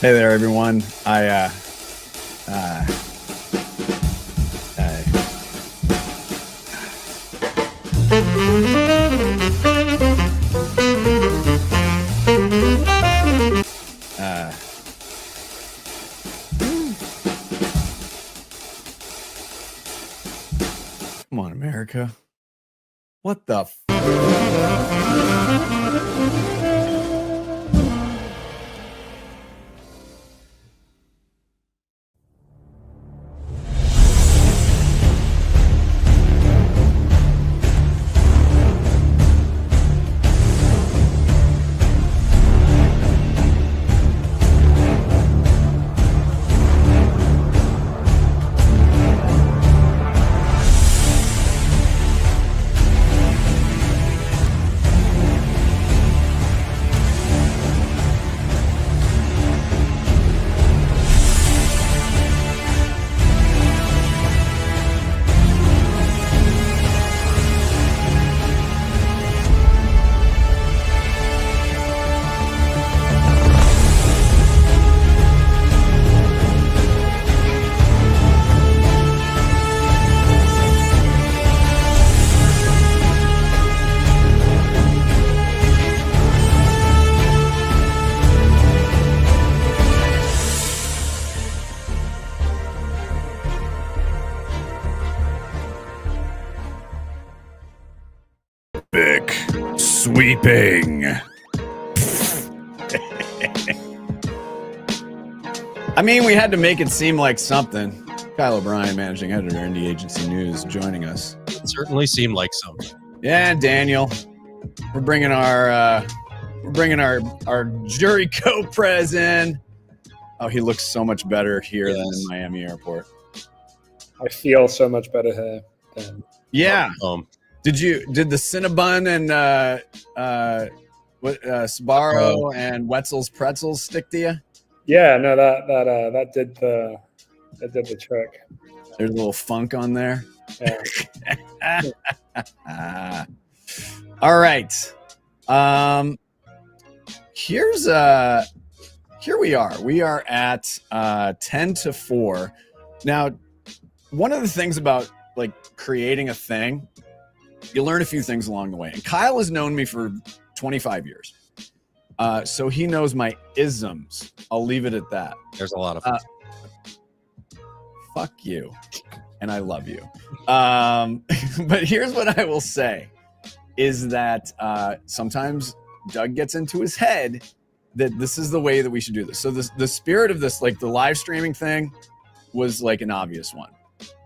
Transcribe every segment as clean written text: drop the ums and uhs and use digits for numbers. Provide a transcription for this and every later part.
Hey there, everyone. Come on, America. What the epic sweeping? I mean, we had to make it seem like something. Kyle O'Brien, managing editor, Indie Agency News, joining us. It certainly seemed like something. Yeah, and Daniel, we're bringing our jury co-pres in. Oh, he looks so much better here than in Miami Airport. I feel so much better here. Yeah. Did the Cinnabon and Sbarro and Wetzel's Pretzels stick to you? Yeah, no, that did the trick. There's a little funk on there. Yeah. All right. Here we are. We are at 10 to 4. Now, one of the things about like creating a thing, you learn a few things along the way. And Kyle has known me for 25 years. So he knows my isms. I'll leave it at that. There's a lot of fuck you. And I love you. But here's what I will say is that sometimes Doug gets into his head that this is the way that we should do this. So the spirit of this, like the live streaming thing, was like an obvious one.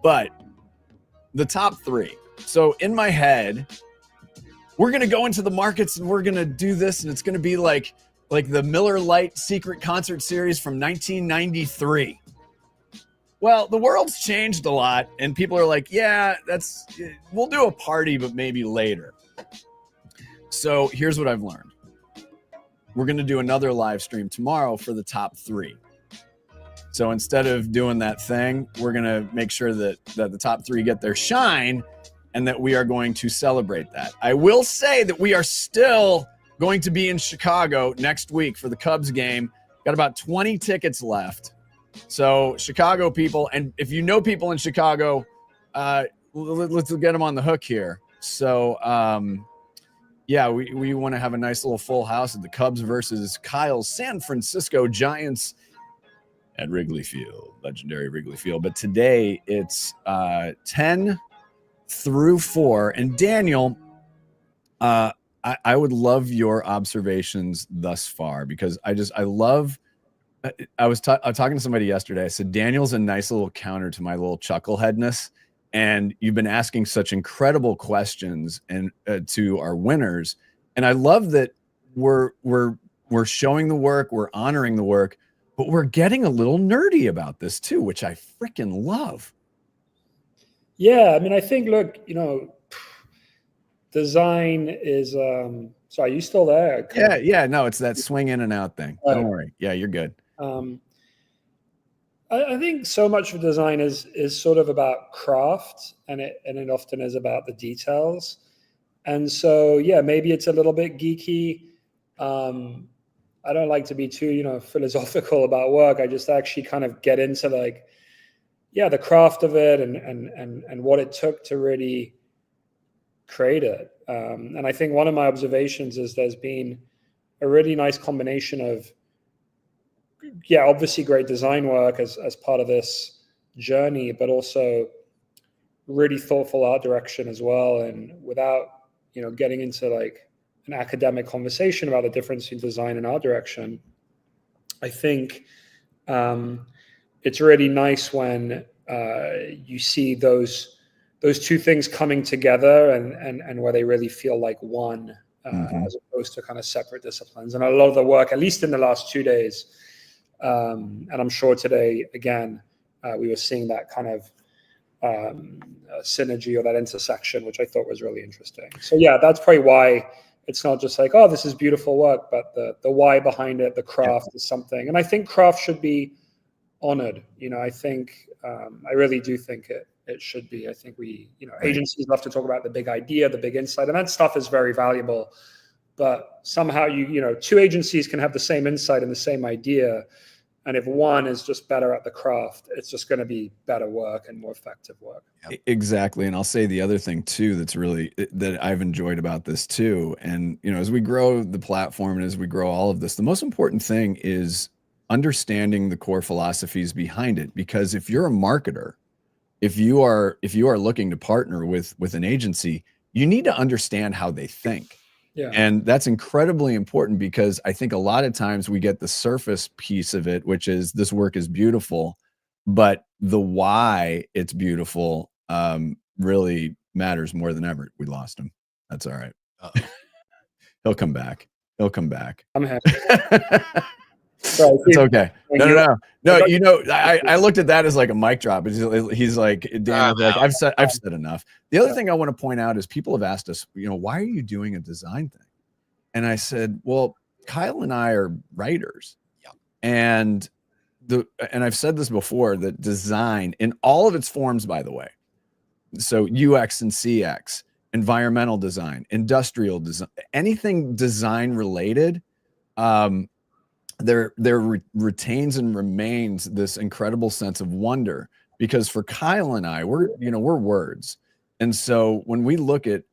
But the top three. So in my head, we're going to go into the markets and we're going to do this. And it's going to be like the Miller Lite secret concert series from 1993. Well, the world's changed a lot. And people are like, yeah, we'll do a party, but maybe later. So here's what I've learned. We're going to do another live stream tomorrow for the top three. So instead of doing that thing, we're going to make sure that the top three get their shine and that we are going to celebrate that. I will say that we are still going to be in Chicago next week for the Cubs game. Got about 20 tickets left. So Chicago people, and if you know people in Chicago, let's get them on the hook here. So yeah, we want to have a nice little full house at the Cubs versus Kyle's San Francisco Giants at Wrigley Field, legendary Wrigley Field. But today it's 10 through 4. And Daniel, I would love your observations thus far because I was talking to somebody yesterday. I said, Daniel's a nice little counter to my little chuckleheadness. And you've been asking such incredible questions and to our winners. And I love that we're showing the work, we're honoring the work, but we're getting a little nerdy about this too, which I freaking love. Yeah, I mean, I think, look, design is. Sorry, are you still there? Yeah. No, it's that swing in and out thing. Don't worry. Yeah, you're good. I think so much of design is sort of about craft, and it often is about the details. And so, yeah, maybe it's a little bit geeky. I don't like to be too, philosophical about work. I just actually kind of get into like, the craft of it and what it took to really create it. And I think one of my observations is there's been a really nice combination of, obviously great design work as part of this journey, but also really thoughtful art direction as well. And without, getting into like an academic conversation about the difference between design and art direction, I think it's really nice when you see those two things coming together and where they really feel like one, as opposed to kind of separate disciplines. And a lot of the work, at least in the last 2 days, and I'm sure today, again, we were seeing that kind of synergy or that intersection, which I thought was really interesting. So that's probably why it's not just like, oh, this is beautiful work, but the why behind it, the craft is something. And I think craft should be honored. I think, I really do think it should be. I think agencies love to talk about the big idea, the big insight, and that stuff is very valuable. But somehow two agencies can have the same insight and the same idea. And if one is just better at the craft, it's just going to be better work and more effective work. Exactly. And I'll say the other thing too, that I've enjoyed about this too. And, as we grow the platform and as we grow all of this, the most important thing is understanding the core philosophies behind it. Because if you're a marketer, if you are looking to partner with an agency, you need to understand how they think. Yeah. And that's incredibly important, because I think a lot of times we get the surface piece of it, which is this work is beautiful, but the why it's beautiful really matters more than ever. We lost him. That's all right. He'll come back. I'm happy. It's okay. No. I looked at that as like a mic drop. He's like, Daniel, I've said enough. The other thing I want to point out is people have asked us, why are you doing a design thing? And I said, well, Kyle and I are writers. Yeah. And I've said this before, that design in all of its forms, by the way, so UX and CX, environmental design, industrial design, anything design related, there retains and remains this incredible sense of wonder, because for Kyle and I, we're words. And so when we look at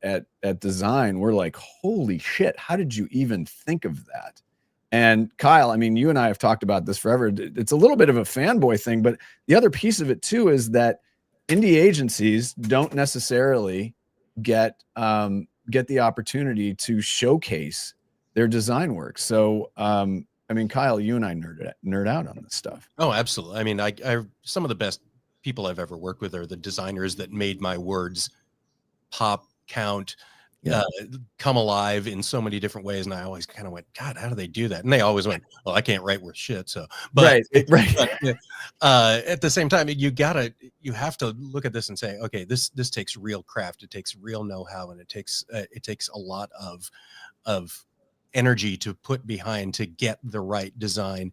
design, we're like, holy shit, how did you even think of that? And Kyle, I mean, you and I have talked about this forever. It's a little bit of a fanboy thing, but the other piece of it too is that indie agencies don't necessarily get the opportunity to showcase their design work. So, I mean, Kyle, you and I nerd out on this stuff. Oh, absolutely. I mean, I some of the best people I've ever worked with are the designers that made my words pop, count, come alive in so many different ways. And I always kind of went, God, how do they do that? And they always went, well, I can't write worth shit. So, but, right. But at the same time, you have to look at this and say, okay, this takes real craft. It takes real know-how, and it takes a lot of energy to put behind to get the right design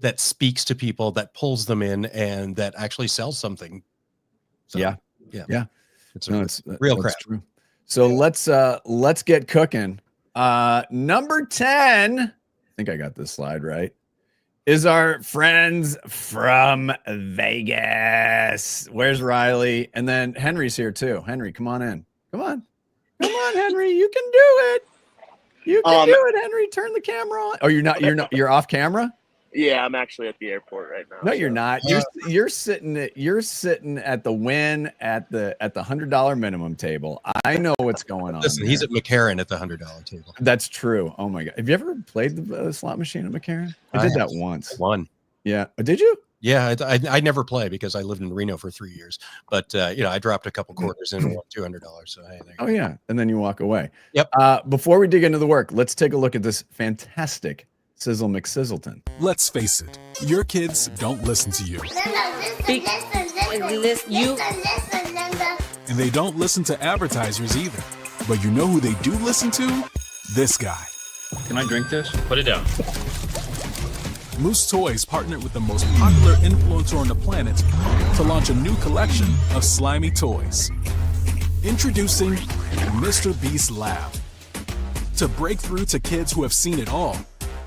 that speaks to people, that pulls them in, and that actually sells something. So, yeah. It's real craft. True. So let's get cooking. Number 10, I think I got this slide right, is our friends from Vegas. Where's Riley? And then Henry's here too. Henry, come on in. Come on, Henry. You can do it. You can do it, Henry. Turn the camera on. Oh, you're off camera? Yeah, I'm actually at the airport right now. No, you're not. You're sitting at the Win at the $100 minimum table. I know what's going on. Listen, he's at McCarran at the $100 table. That's true. Oh my God. Have you ever played the slot machine at McCarran? I did that once. One. Yeah. Did you? Yeah, I never play because I lived in Reno for 3 years. But I dropped a couple quarters in, won $200. So hey, oh yeah, and then you walk away. Yep. Before we dig into the work, let's take a look at this fantastic Sizzle McSizzleton. Let's face it, your kids don't listen to you. And they don't listen to advertisers either. But you know who they do listen to? This guy. Can I drink this? Put it down. Moose Toys partnered with the most popular influencer on the planet to launch a new collection of slimy toys. Introducing Mr. Beast Lab. To break through to kids who have seen it all,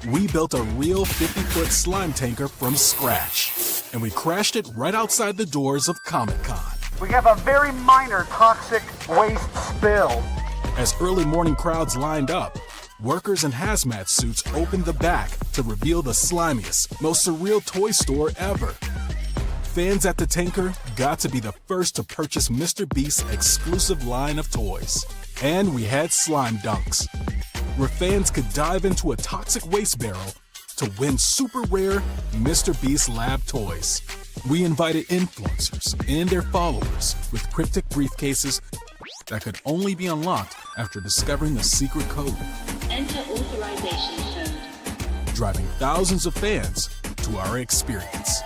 we built a real 50-foot slime tanker from scratch, and we crashed it right outside the doors of Comic-Con. We have a very minor toxic waste spill. As early morning crowds lined up, workers in hazmat suits opened the back to reveal the slimiest, most surreal toy store ever. Fans at the tanker got to be the first to purchase Mr. Beast's exclusive line of toys. And we had slime dunks, where fans could dive into a toxic waste barrel to win super rare Mr. Beast Lab toys. We invited influencers and their followers with cryptic briefcases that could only be unlocked after discovering the secret code. Enter authorization code. Driving thousands of fans to our experience.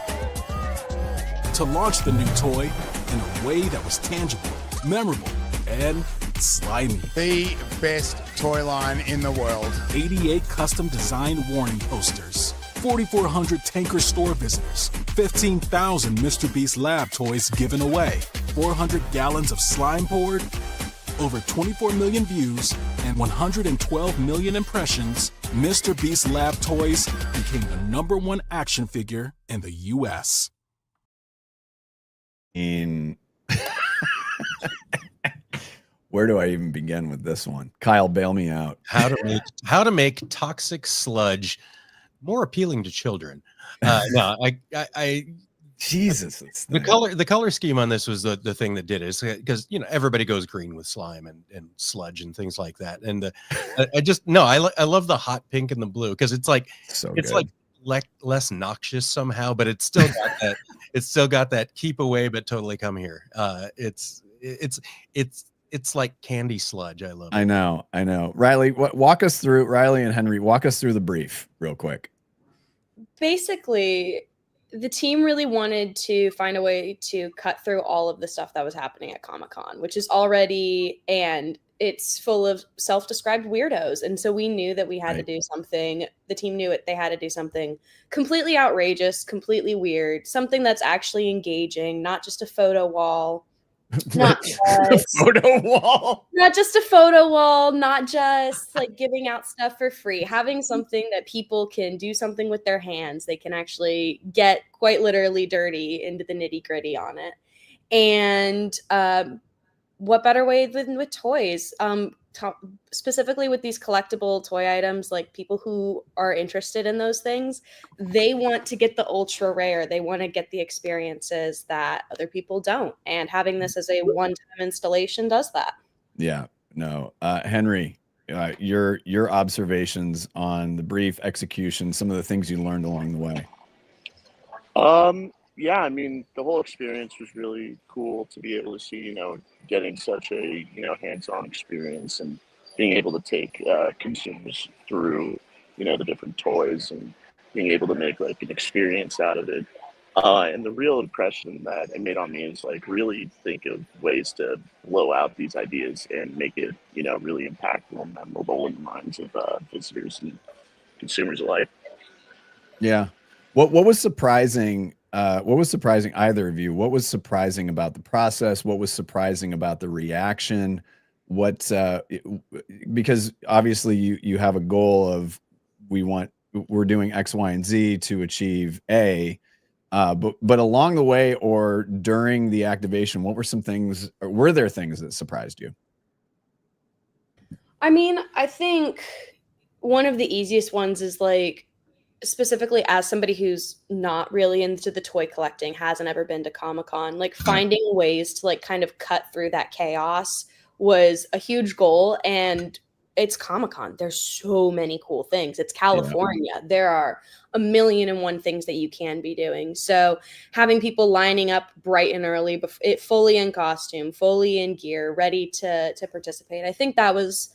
To launch the new toy in a way that was tangible, memorable, and slimy. The best toy line in the world. 88 custom design warning posters, 4,400 tanker store visitors, 15,000 Mr. Beast Lab toys given away, 400 gallons of slime poured, over 24 million views, and 112 million impressions. Mr. Beast Lab toys became the #1 action figure in the US. Where do I even begin with this one? Kyle, bail me out. How to make toxic sludge more appealing to children. No, Jesus, the color scheme on this was the thing that did it, because everybody goes green with slime and sludge and things like that. And I love the hot pink and the blue, because it's like less noxious somehow, but it's still got that. It's still got that keep away but totally come here. It's like candy sludge. I love it. I know. Riley, walk us through. Riley and Henry, walk us through the brief real quick. Basically, the team really wanted to find a way to cut through all of the stuff that was happening at Comic-Con, which is already, and it's full of self-described weirdos. And so we knew that we had to do something. The team knew it. They had to do something completely outrageous, completely weird, something that's actually engaging, not just a photo wall. Not just a photo wall. Not just a photo wall, not just like giving out stuff for free, having something that people can do something with their hands. They can actually get quite literally dirty into the nitty-gritty on it. And what better way than with toys? Specifically with these collectible toy items, like people who are interested in those things, they want to get the ultra rare. They want to get the experiences that other people don't. And having this as a one-time installation does that. Yeah, no. Henry, your observations on the brief execution, some of the things you learned along the way. Yeah, I mean, the whole experience was really cool to be able to see, getting such a, hands-on experience and being able to take consumers through, the different toys and being able to make like an experience out of it. And the real impression that it made on me is like really think of ways to blow out these ideas and make it, really impactful and memorable in the minds of visitors and consumers alike. Yeah. What was surprising? What was surprising, either of you? What was surprising about the process? What was surprising about the reaction? Because obviously you have a goal of we're doing X, Y, and Z to achieve A, but along the way or during the activation, what were some things? Or were there things that surprised you? I mean, I think one of the easiest ones is like, specifically as somebody who's not really into the toy collecting, hasn't ever been to Comic-Con, like finding ways to like kind of cut through that chaos was a huge goal. And it's Comic-Con. There's so many cool things. It's California. Yeah. There are 1,000,001 things that you can be doing. So having people lining up bright and early, fully in costume, fully in gear, ready to participate. I think that was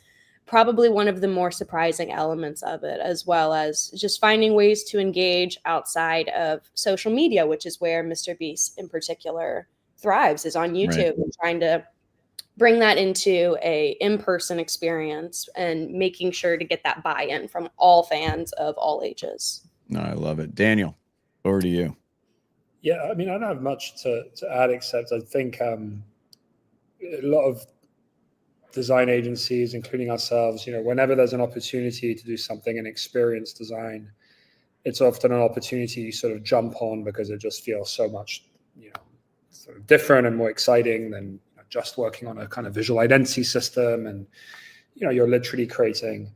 probably one of the more surprising elements of it, as well as just finding ways to engage outside of social media, which is where Mr. Beast in particular thrives, is on YouTube, and trying to bring that into a in-person experience and making sure to get that buy-in from all fans of all ages. No, I love it. Daniel, over to you. Yeah, I mean, I don't have much to add, except I think a lot of design agencies, including ourselves, whenever there's an opportunity to do something in experience design, it's often an opportunity you sort of jump on because it just feels so much, sort of different and more exciting than just working on a kind of visual identity system. And, you're literally creating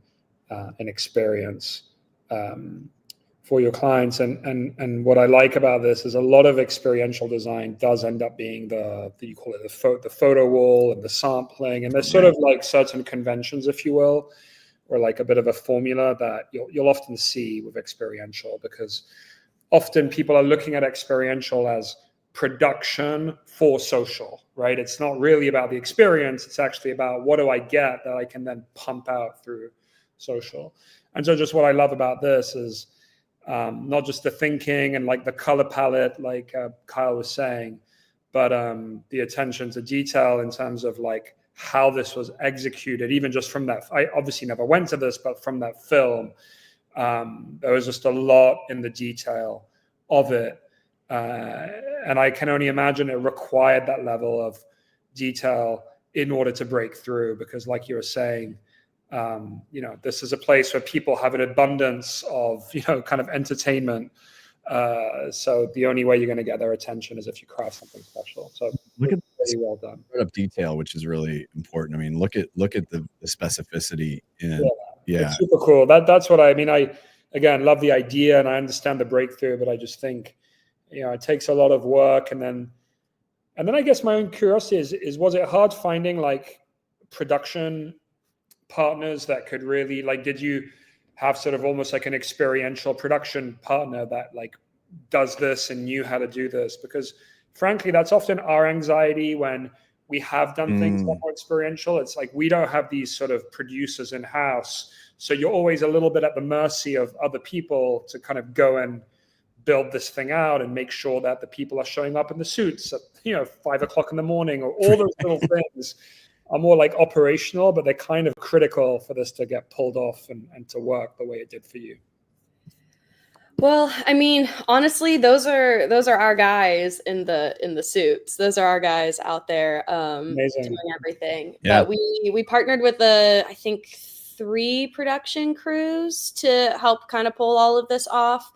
an experience for your clients. And what I like about this is a lot of experiential design does end up being you call it the photo wall and the sampling. And there's sort of like certain conventions, if you will, or like a bit of a formula that you'll often see with experiential, because often people are looking at experiential as production for social, right? It's not really about the experience. It's actually about what do I get that I can then pump out through social. And so just what I love about this is not just the thinking and like the color palette, like Kyle was saying, but the attention to detail in terms of like how this was executed, even just from that. I obviously never went to this, but from that film, there was just a lot in the detail of it. And I can only imagine it required that level of detail in order to break through, because like you were saying, this is a place where people have an abundance of, kind of entertainment. So the only way you're going to get their attention is if you craft something special. So look at really well done. Up detail, which is really important. I mean, look at the specificity in It's super cool. That's what I mean. I again love the idea and I understand the breakthrough, but I just think, it takes a lot of work. And then I guess my own curiosity is was it hard finding like production partners that could really, like, did you have sort of almost like an experiential production partner that like does this and knew how to do this? Because frankly, that's often our anxiety when we have done things that are more experiential. It's like we don't have these sort of producers in house, so you're always a little bit at the mercy of other people to kind of go and build this thing out and make sure that the people are showing up in the suits at 5 o'clock in the morning, or all those little things are more like operational, but they're kind of critical for this to get pulled off and to work the way it did for you. Well, I mean, honestly, those are our guys in the suits. Those are our guys out there doing everything. Yeah. But we partnered with I think 3 production crews to help kind of pull all of this off,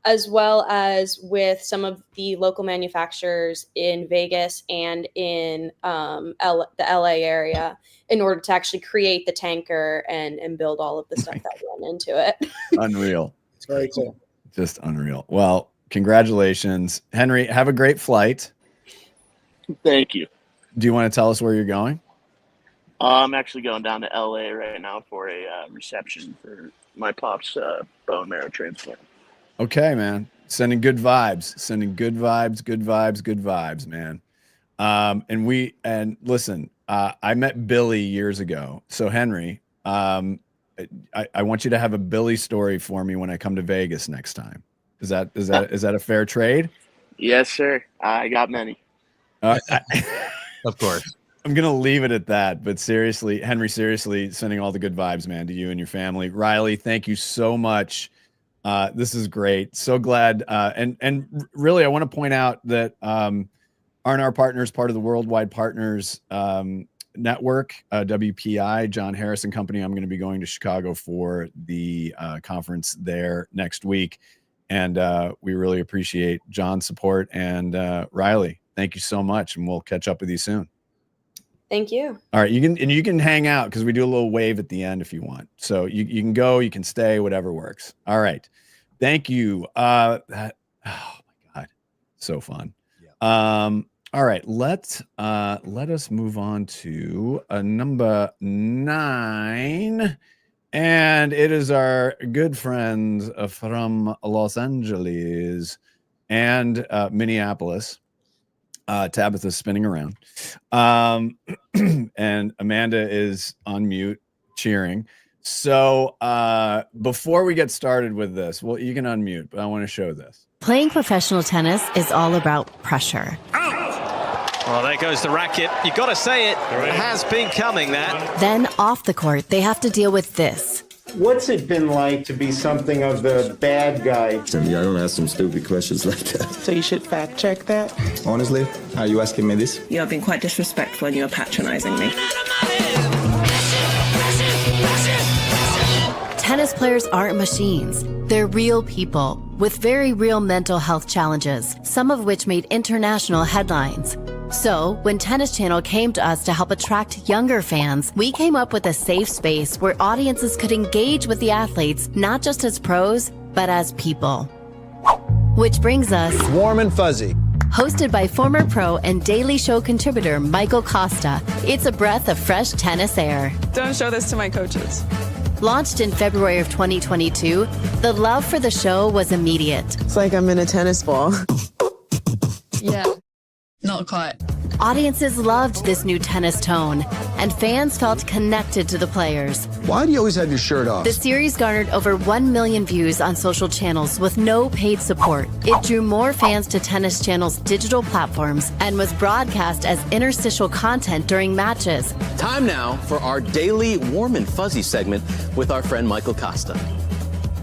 as well as with some of the local manufacturers in Vegas and in the LA area, in order to actually create the tanker and build all of the stuff that went into it. Unreal. It's very cool. Just unreal. Well, congratulations, Henry. Have a great flight. Thank you. Do you want to tell us where you're going? I'm actually going down to LA right now for a reception for my pop's bone marrow transplant. Okay, man. Sending good vibes. Good vibes, man. And listen, I met Billy years ago. So Henry, I want you to have a Billy story for me when I come to Vegas next time. Is that a fair trade? Yes, sir. I got many. Of course. I'm going to leave it at that. But seriously, Henry, sending all the good vibes, man, to you and your family. Riley, thank you so much. This is great. So glad. And really, I want to point out that R&R Partners, part of the Worldwide Partners Network, WPI, John Harris and Company. I'm going to be going to Chicago for the conference there next week. And we really appreciate John's support. And Riley, thank you so much. And we'll catch up with you soon. Thank you. All right. You can hang out because we do a little wave at the end if you want. So you can go, you can stay, whatever works. All right. Thank you. Oh my God. So fun. Yeah. All right. Let us move on to number 9. And it is our good friends from Los Angeles and Minneapolis. Tabitha's spinning around. And Amanda is on mute cheering. So before we get started with this, well, you can unmute, but I want to show this. Playing professional tennis is all about pressure. Well, there goes the racket. You've got to say it. It has been coming, that. Then off the court, they have to deal with this. What's it been like to be something of the bad guy? I don't ask some stupid questions like that. So you should fact check that? Honestly, are you asking me this? You have been quite disrespectful and you're patronizing me. tennis players aren't machines. They're real people with very real mental health challenges, some of which made international headlines. So, when Tennis Channel came to us to help attract younger fans, we came up with a safe space where audiences could engage with the athletes, not just as pros, but as people. Which brings us Warm and Fuzzy. Hosted by former pro and Daily Show contributor Michael Costa, it's a breath of fresh tennis air. Don't show this to my coaches. Launched in February of 2022, the love for the show was immediate. It's like I'm in a tennis ball. Yeah, not quite. Audiences loved this new tennis tone, and fans felt connected to the players. Why do you always have your shirt off? The series garnered over 1 million views on social channels with no paid support. It drew more fans to Tennis Channel's digital platforms and was broadcast as interstitial content during matches. Time now for our daily Warm and Fuzzy segment with our friend Michael Costa.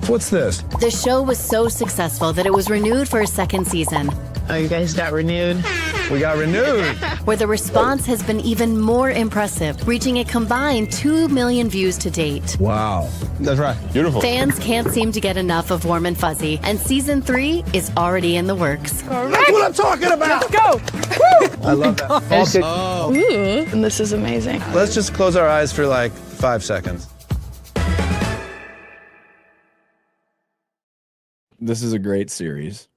What's this? The show was so successful that it was renewed for a second season. Oh, you guys got renewed? We got renewed. Where the response has been even more impressive, reaching a combined 2 million views to date. Wow. That's right. Beautiful. Fans can't seem to get enough of Warm and Fuzzy, and season 3 is already in the works. Correct. That's what I'm talking about. Let's go. I love that. Okay. Oh. Ooh, and this is amazing. Let's just close our eyes for like 5 seconds. This is a great series.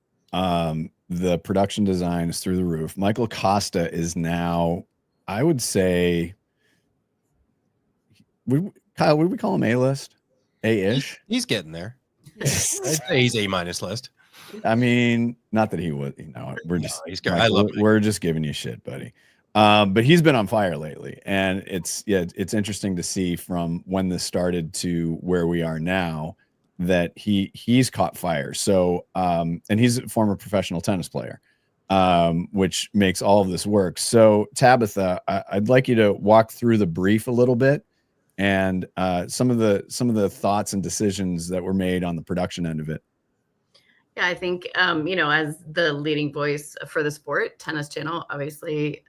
The production design is through the roof. Michael Costa is now, I would say, Kyle, would we call him A-list? A-ish? He's getting there. I'd say he's A- list. I mean, not that he would, we're just, he's good. I love it. We're just giving you shit, buddy. But he's been on fire lately, and it's interesting to see from when this started to where we are now that he's caught fire. So, and he's a former professional tennis player, which makes all of this work. So Tabitha, I'd like you to walk through the brief a little bit and some of the thoughts and decisions that were made on the production end of it. Yeah, I think, as the leading voice for the sport, Tennis Channel obviously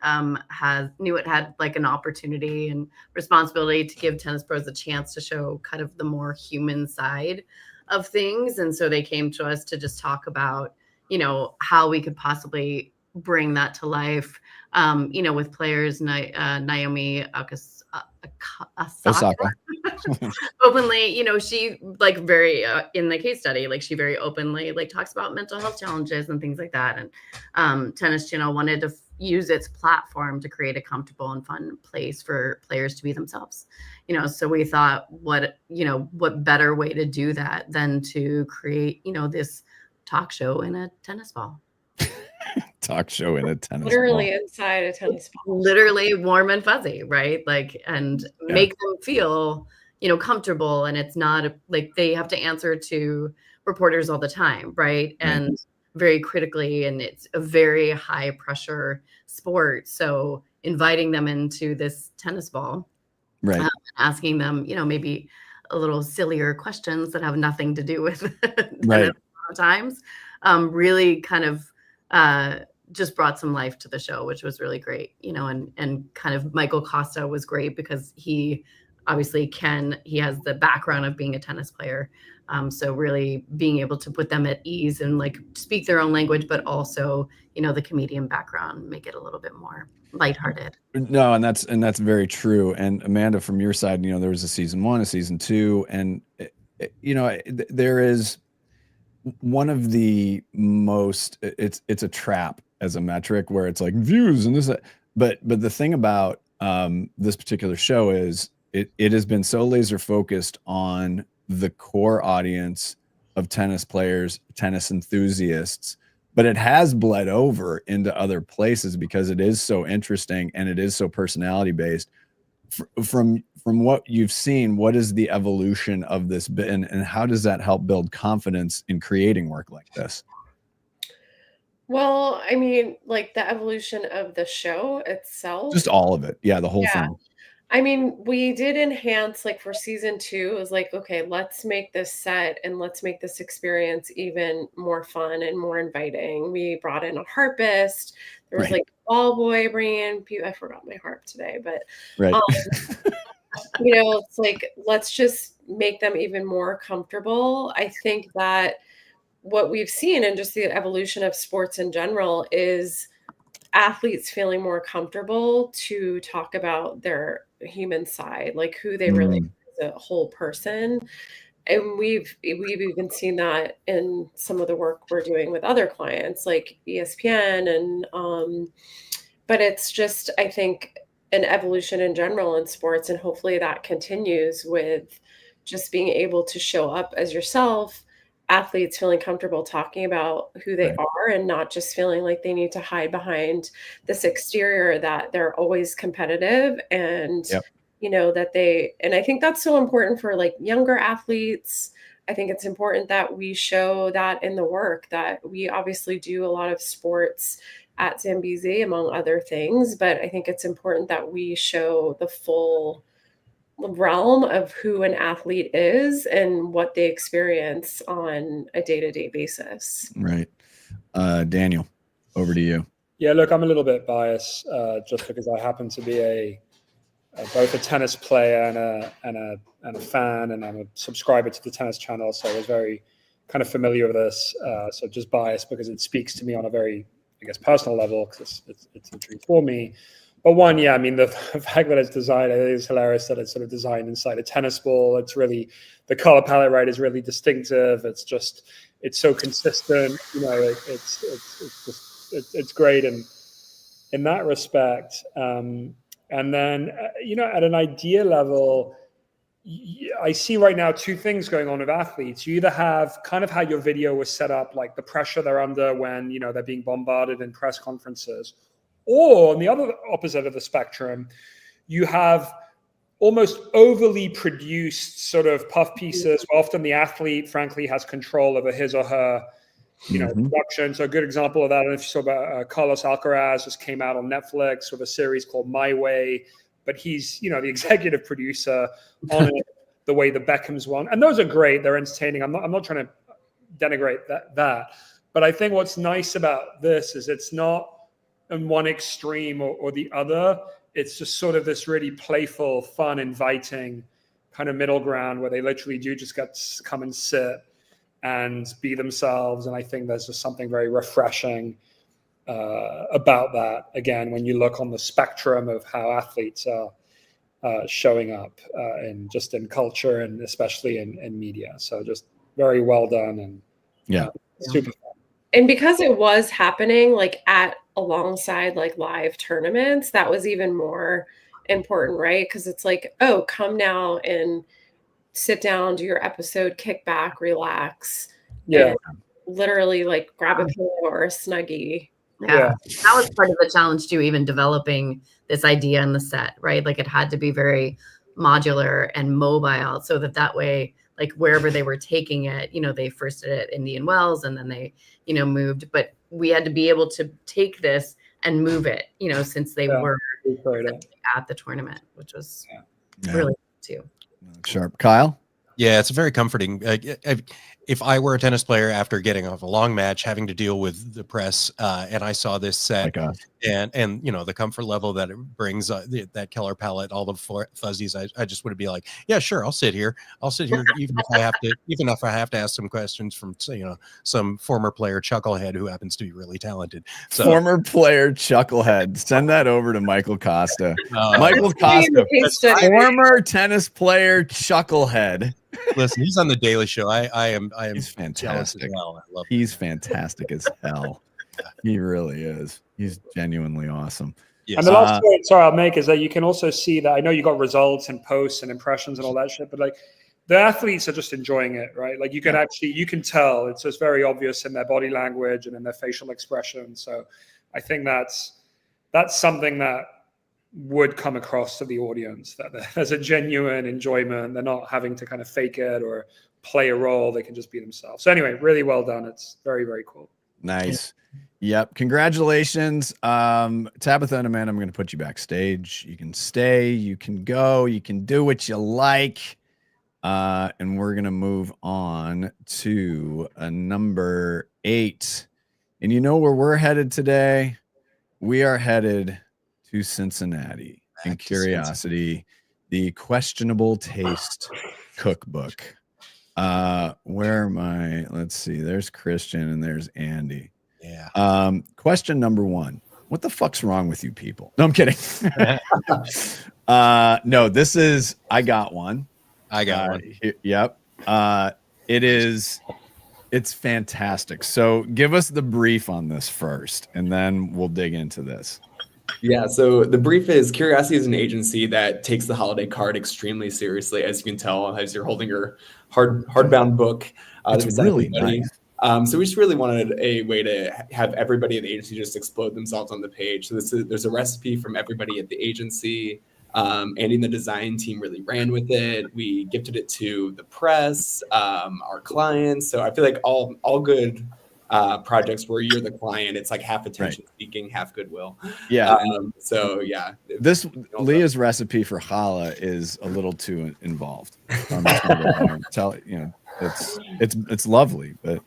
knew it had like an opportunity and responsibility to give tennis pros a chance to show kind of the more human side of things. And so they came to us to just talk about, how we could possibly bring that to life, with players, Naomi Osaka. Openly, she like very in the case study, like she very openly like talks about mental health challenges and things like that. And Tennis Channel wanted to use its platform to create a comfortable and fun place for players to be themselves. So we thought, what better way to do that than to create, this talk show in a tennis ball. Talk show in a tennis literally ball. Inside a tennis ball. Literally warm and fuzzy, right? Like, and make them feel, comfortable. And it's not like they have to answer to reporters all the time, right? And very critically, and it's a very high pressure sport. So inviting them into this tennis ball, right? Asking them, maybe a little sillier questions that have nothing to do with right. Times, really kind of just brought some life to the show, which was really great, and kind of Michael Costa was great because he obviously he has the background of being a tennis player. So really being able to put them at ease and like speak their own language, but also, the comedian background, make it a little bit more lighthearted. No, and that's very true. And Amanda, from your side, there was a season 1, a season 2, and there is one of the most, it's a trap as a metric where it's like views and this, but the thing about this particular show is it has been so laser focused on the core audience of tennis players, tennis enthusiasts, but it has bled over into other places because it is so interesting and it is so personality based. From what you've seen, what is the evolution of this been, and how does that help build confidence in creating work like this? Well, I mean, like the evolution of the show itself. Just all of it. Yeah, the whole thing. I mean, we did enhance, like for season 2, it was like, okay, let's make this set and let's make this experience even more fun and more inviting. We brought in a harpist. There was like a ball boy bringing in people. I forgot my harp today, but it's like, let's just make them even more comfortable. I think that what we've seen in just the evolution of sports in general is athletes feeling more comfortable to talk about their human side, like who they really are as a whole person. And we've even seen that in some of the work we're doing with other clients like ESPN and but it's just, I think, an evolution in general in sports, and hopefully that continues with just being able to show up as yourself, athletes feeling comfortable talking about who they are and not just feeling like they need to hide behind this exterior that they're always competitive and that and I think that's so important for like younger athletes. I think it's important that we show that in the work that we obviously do a lot of sports at Zambezi, among other things, but I think it's important that we show the full realm of who an athlete is and what they experience on a day-to-day basis. Right. Daniel, over to you. Yeah, look, I'm a little bit biased just because I happen to be both a tennis player and a fan, and I'm a subscriber to the tennis channel, so I was very kind of familiar with this. So just biased because it speaks to me on a very, I guess, personal level because it's a treat for me. But one, yeah, I mean, the fact that it's designed, I think it's hilarious that it's sort of designed inside a tennis ball. It's really, the color palette, right, is really distinctive. It's just, it's so consistent. It's great in that respect. And then, at an idea level, I see right now two things going on with athletes. You either have kind of how your video was set up, like the pressure they're under when, they're being bombarded in press conferences, or on the other opposite of the spectrum, you have almost overly produced sort of puff pieces. Often the athlete, frankly, has control over his or her, production. So a good example of that, I don't know if you saw about Carlos Alcaraz just came out on Netflix with a series called My Way, but he's, the executive producer on it, the way the Beckhams won. And those are great. They're entertaining. I'm not trying to denigrate that. But I think what's nice about this is it's not in one extreme or the other. It's just sort of this really playful, fun, inviting kind of middle ground where they literally do just get to come and sit and be themselves. And I think there's just something very refreshing about that. Again, when you look on the spectrum of how athletes are showing up in culture and especially in media. So just very well done and super fun. And because it was happening like alongside like live tournaments, that was even more important, right? Because it's like, oh, come now and sit down, do your episode, kick back, relax. Yeah. Literally like grab a pillow or a Snuggie. Yeah. That was part of the challenge too, even developing this idea in the set, right? Like it had to be very modular and mobile so that way, like wherever they were taking it, they first did it at Indian Wells and then they, moved, but we had to be able to take this and move it, since they were at the tournament, which was really cool too. Sharp. Kyle? Yeah, it's very comforting. If I were a tennis player after getting off a long match, having to deal with the press, and I saw this set, and the comfort level that it brings, that color palette, all the fuzzies, I just would be like, yeah, sure, I'll sit here, even if I have to ask some questions from some former player chucklehead who happens to be really talented. So, former player chucklehead, send that over to Michael Costa. Michael Costa, former tennis player chucklehead. Listen, he's on the Daily Show. I am he's fantastic. Well. I love he's fantastic as hell. He really is. He's genuinely awesome. Yes. And the last point, sorry, I'll make is that you can also see that I know you got results and posts and impressions and all that shit, but like the athletes are just enjoying it, right? Like you can tell it's just very obvious in their body language and in their facial expression. So I think that's something that would come across to the audience, that there's a genuine enjoyment. They're not having to kind of fake it or play a role. They can just be themselves. So anyway, really well done. It's very, very cool. Nice. Yep. Congratulations. Tabitha and Amanda, I'm going to put you backstage. You can stay, you can go, you can do what you like. And we're going to move on to number 8. And you know where we're headed today? We are headed to Cincinnati in Curiosity, the questionable taste cookbook. Where am I? Let's see. There's Christian and there's Andy. Yeah. Question number 1. What the fuck's wrong with you people? No, I'm kidding. No, this is, I got one. One. Yep. It's fantastic. So give us the brief on this first, and then we'll dig into this. Yeah, so the brief is Curiosity is an agency that takes the holiday card extremely seriously, as you can tell as you're holding your hardbound book. It's really nice. So we just really wanted a way to have everybody at the agency just explode themselves on the page. So there's a recipe from everybody at the agency. Andy and the design team really ran with it. We gifted it to the press, our clients. So I feel like all good projects where you're the client, it's like half attention seeking, half goodwill. Yeah. So yeah, this Leah's recipe for challah is a little too involved. Tell you know, it's lovely, but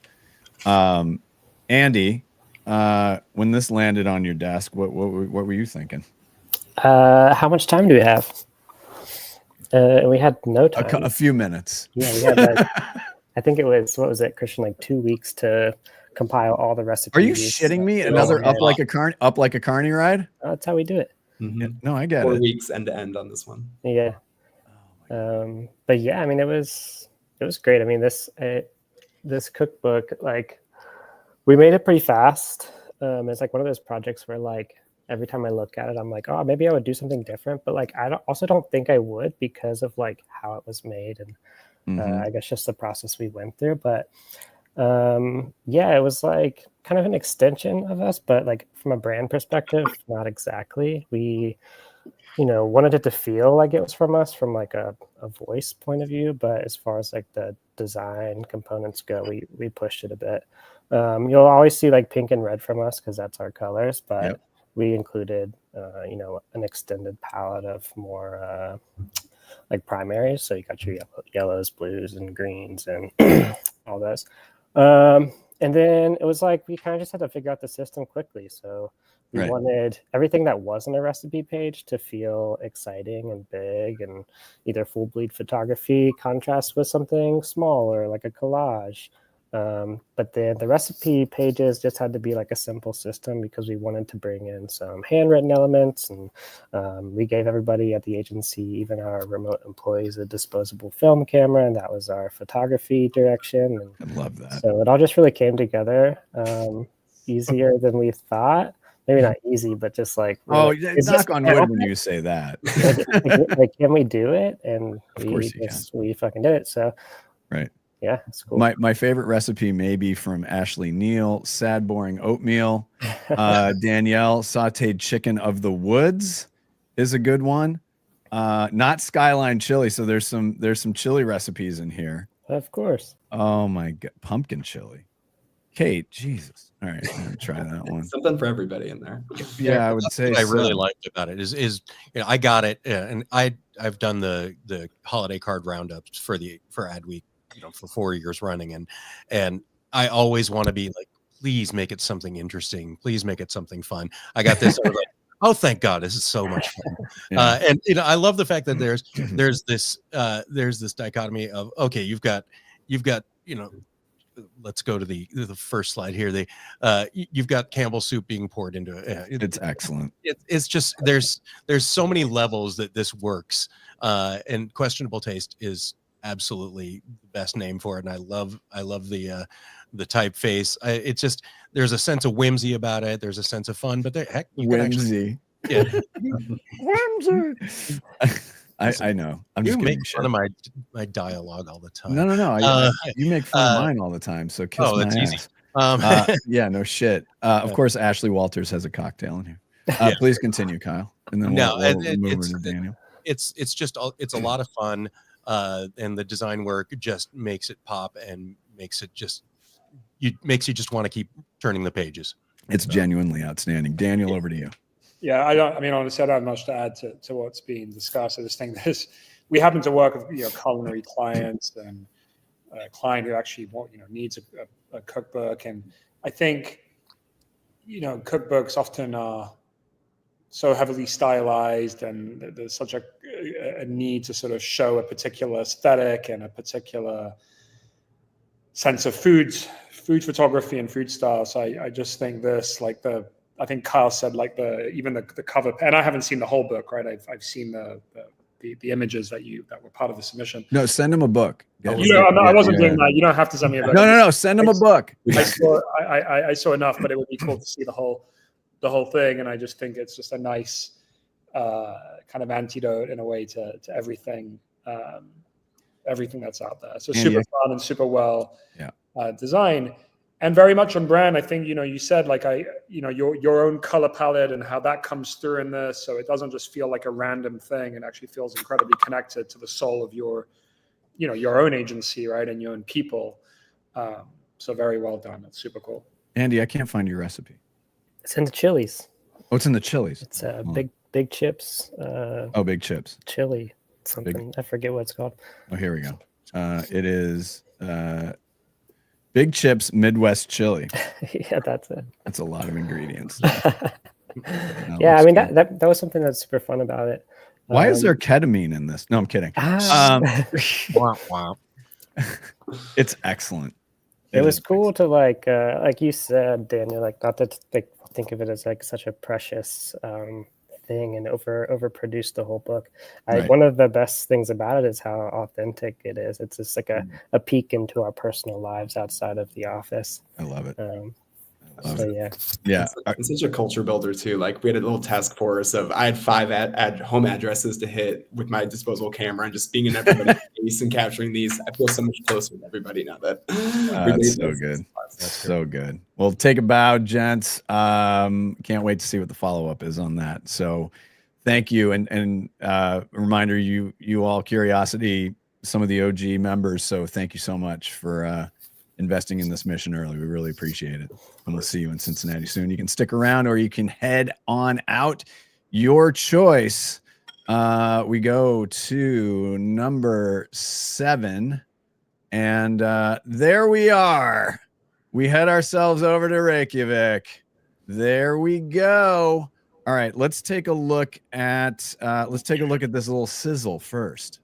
Andy, when this landed on your desk, what were you thinking? How much time do we have? We had no time. A few minutes. Yeah, we had I think it was, what was it, Christian, like 2 weeks to compile all the recipes. Are you shitting me? Another up like a carny ride? That's how we do it. Mm-hmm. Yeah, no, I get 4 it. weeks end to end on this one. Yeah. But yeah, I mean, it was great. I mean, this cookbook, like, we made it pretty fast. It's like one of those projects where, like, every time I look at it, I'm like, oh, maybe I would do something different. But like, I also don't think I would, because of like how it was made and I guess just the process we went through. But yeah, it was like kind of an extension of us, but like from a brand perspective, not exactly. We, wanted it to feel like it was from us from like a voice point of view. But as far as like the design components go, we pushed it a bit. You'll always see like pink and red from us because that's our colors, but we included, an extended palette of more like primaries. So you got your yellows, blues, and greens, and all those. And then it was like we kind of just had to figure out the system quickly. So we wanted everything that wasn't a recipe page to feel exciting and big, and either full bleed photography contrast with something smaller like a collage. But then the recipe pages just had to be like a simple system because we wanted to bring in some handwritten elements, and we gave everybody at the agency, even our remote employees, a disposable film camera, and that was our photography direction. And I love that. So it all just really came together easier than we thought. Maybe not easy, but just like, knock on wood when you say that. like, can we do it? And we fucking did it. So right. Yeah, it's cool. My favorite recipe may be from Ashley Neal, sad boring oatmeal. Danielle, sauteed chicken of the woods is a good one. Not Skyline chili, so there's some chili recipes in here. Of course. Oh my god, pumpkin chili. Kate, Jesus. All right, I'm gonna try that one. Something for everybody in there. Yeah, I would say. What I really liked about it is I got it, and I've done the holiday card roundups for Adweek, for 4 years running, and I always want to be like, please make it something interesting, please make it something fun. I got this. I was like, oh, thank God, this is so much fun. And I love the fact that there's this dichotomy of, okay, you've got let's go to the first slide here. You've got Campbell soup being poured into it. It's excellent. It's just there's so many levels that this works, and questionable taste is absolutely the best name for it. And I love the typeface. It's just, there's a sense of whimsy about it. There's a sense of fun, but whimsy. Yeah. Whimsy. I know. I'm just making fun of my dialogue all the time. No. You make fun of mine all the time. So kiss my ass. Easy. Yeah, no shit. Of course, Ashley Walters has a cocktail in here. Please continue, Kyle. And then we'll move over to Daniel. It's a lot of fun. And the design work just makes it pop and makes you just want to keep turning the pages. It's genuinely outstanding. Daniel, over to you. Yeah, honestly, I don't have much to add to what's being discussed. I just think we happen to work with culinary clients and a client who actually needs a cookbook, and I think cookbooks often are so heavily stylized, and there's such a need to sort of show a particular aesthetic and a particular sense of food photography and food style. So I just think this, like I think Kyle said, like the cover, and I haven't seen the whole book, right? I've seen the images that were part of the submission. No, send him a book. I wasn't doing that. You don't have to send me a book. No. Send him a book. I saw enough, but it would be cool to see the whole thing. And I just think it's just a nice kind of antidote in a way to everything that's out there. So super fun and super well designed, and very much on brand. I think, you said like your own color palette and how that comes through in this. So it doesn't just feel like a random thing. It actually feels incredibly connected to the soul of your own agency, right? And your own people. So very well done. It's super cool. Andy, I can't find your recipe. It's in the chilies. Oh, it's in the chilies. It's big chips. Big chips. Chili. Something. I forget what it's called. Oh, here we go. It is Big Chips Midwest Chili. Yeah, that's it. That's a lot of ingredients. Yeah, I mean that was something that's super fun about it. Why is there ketamine in this? No, I'm kidding. Wow. It's excellent. It was cool to like you said, Daniel, like not to think of it as like such a precious thing and overproduce the whole book. One of the best things about it is how authentic it is. It's just like a peek into our personal lives outside of the office. I love it. Yeah. It's such a culture builder too. Like we had a little task force of I had 5 home addresses to hit with my disposable camera, and just being in everybody's face and capturing these. I feel so much closer with everybody now that that's so good. That's so good. Well, take a bow, gents. Can't wait to see what the follow-up is on that. So thank you. And reminder, you all, Curiosity, some of the OG members. So thank you so much for investing in this mission early. We really appreciate it. And we'll see you in Cincinnati soon. You can stick around or you can head on out. Your choice. We go to number 7. And there we are. We head ourselves over to Reykjavik. There we go. All right, let's take a look at this little sizzle first.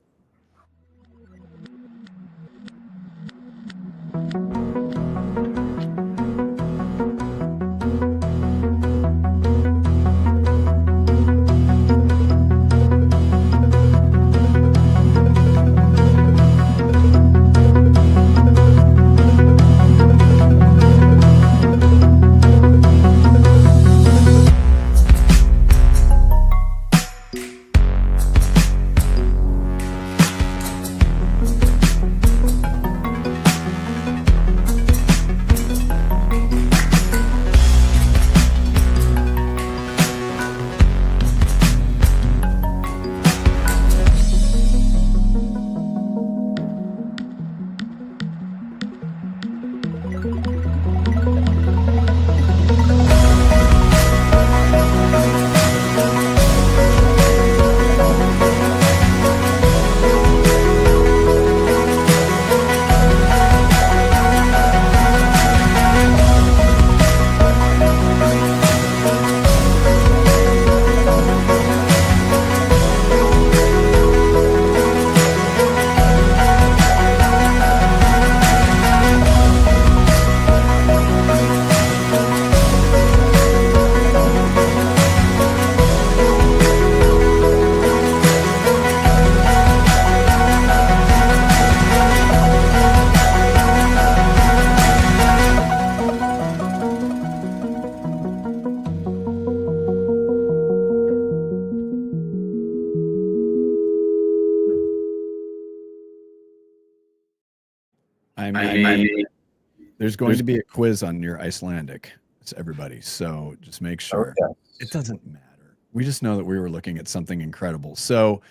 There's going to be a quiz on your Icelandic. It's everybody. So just make sure. Okay. It doesn't matter. We just know that we were looking at something incredible. So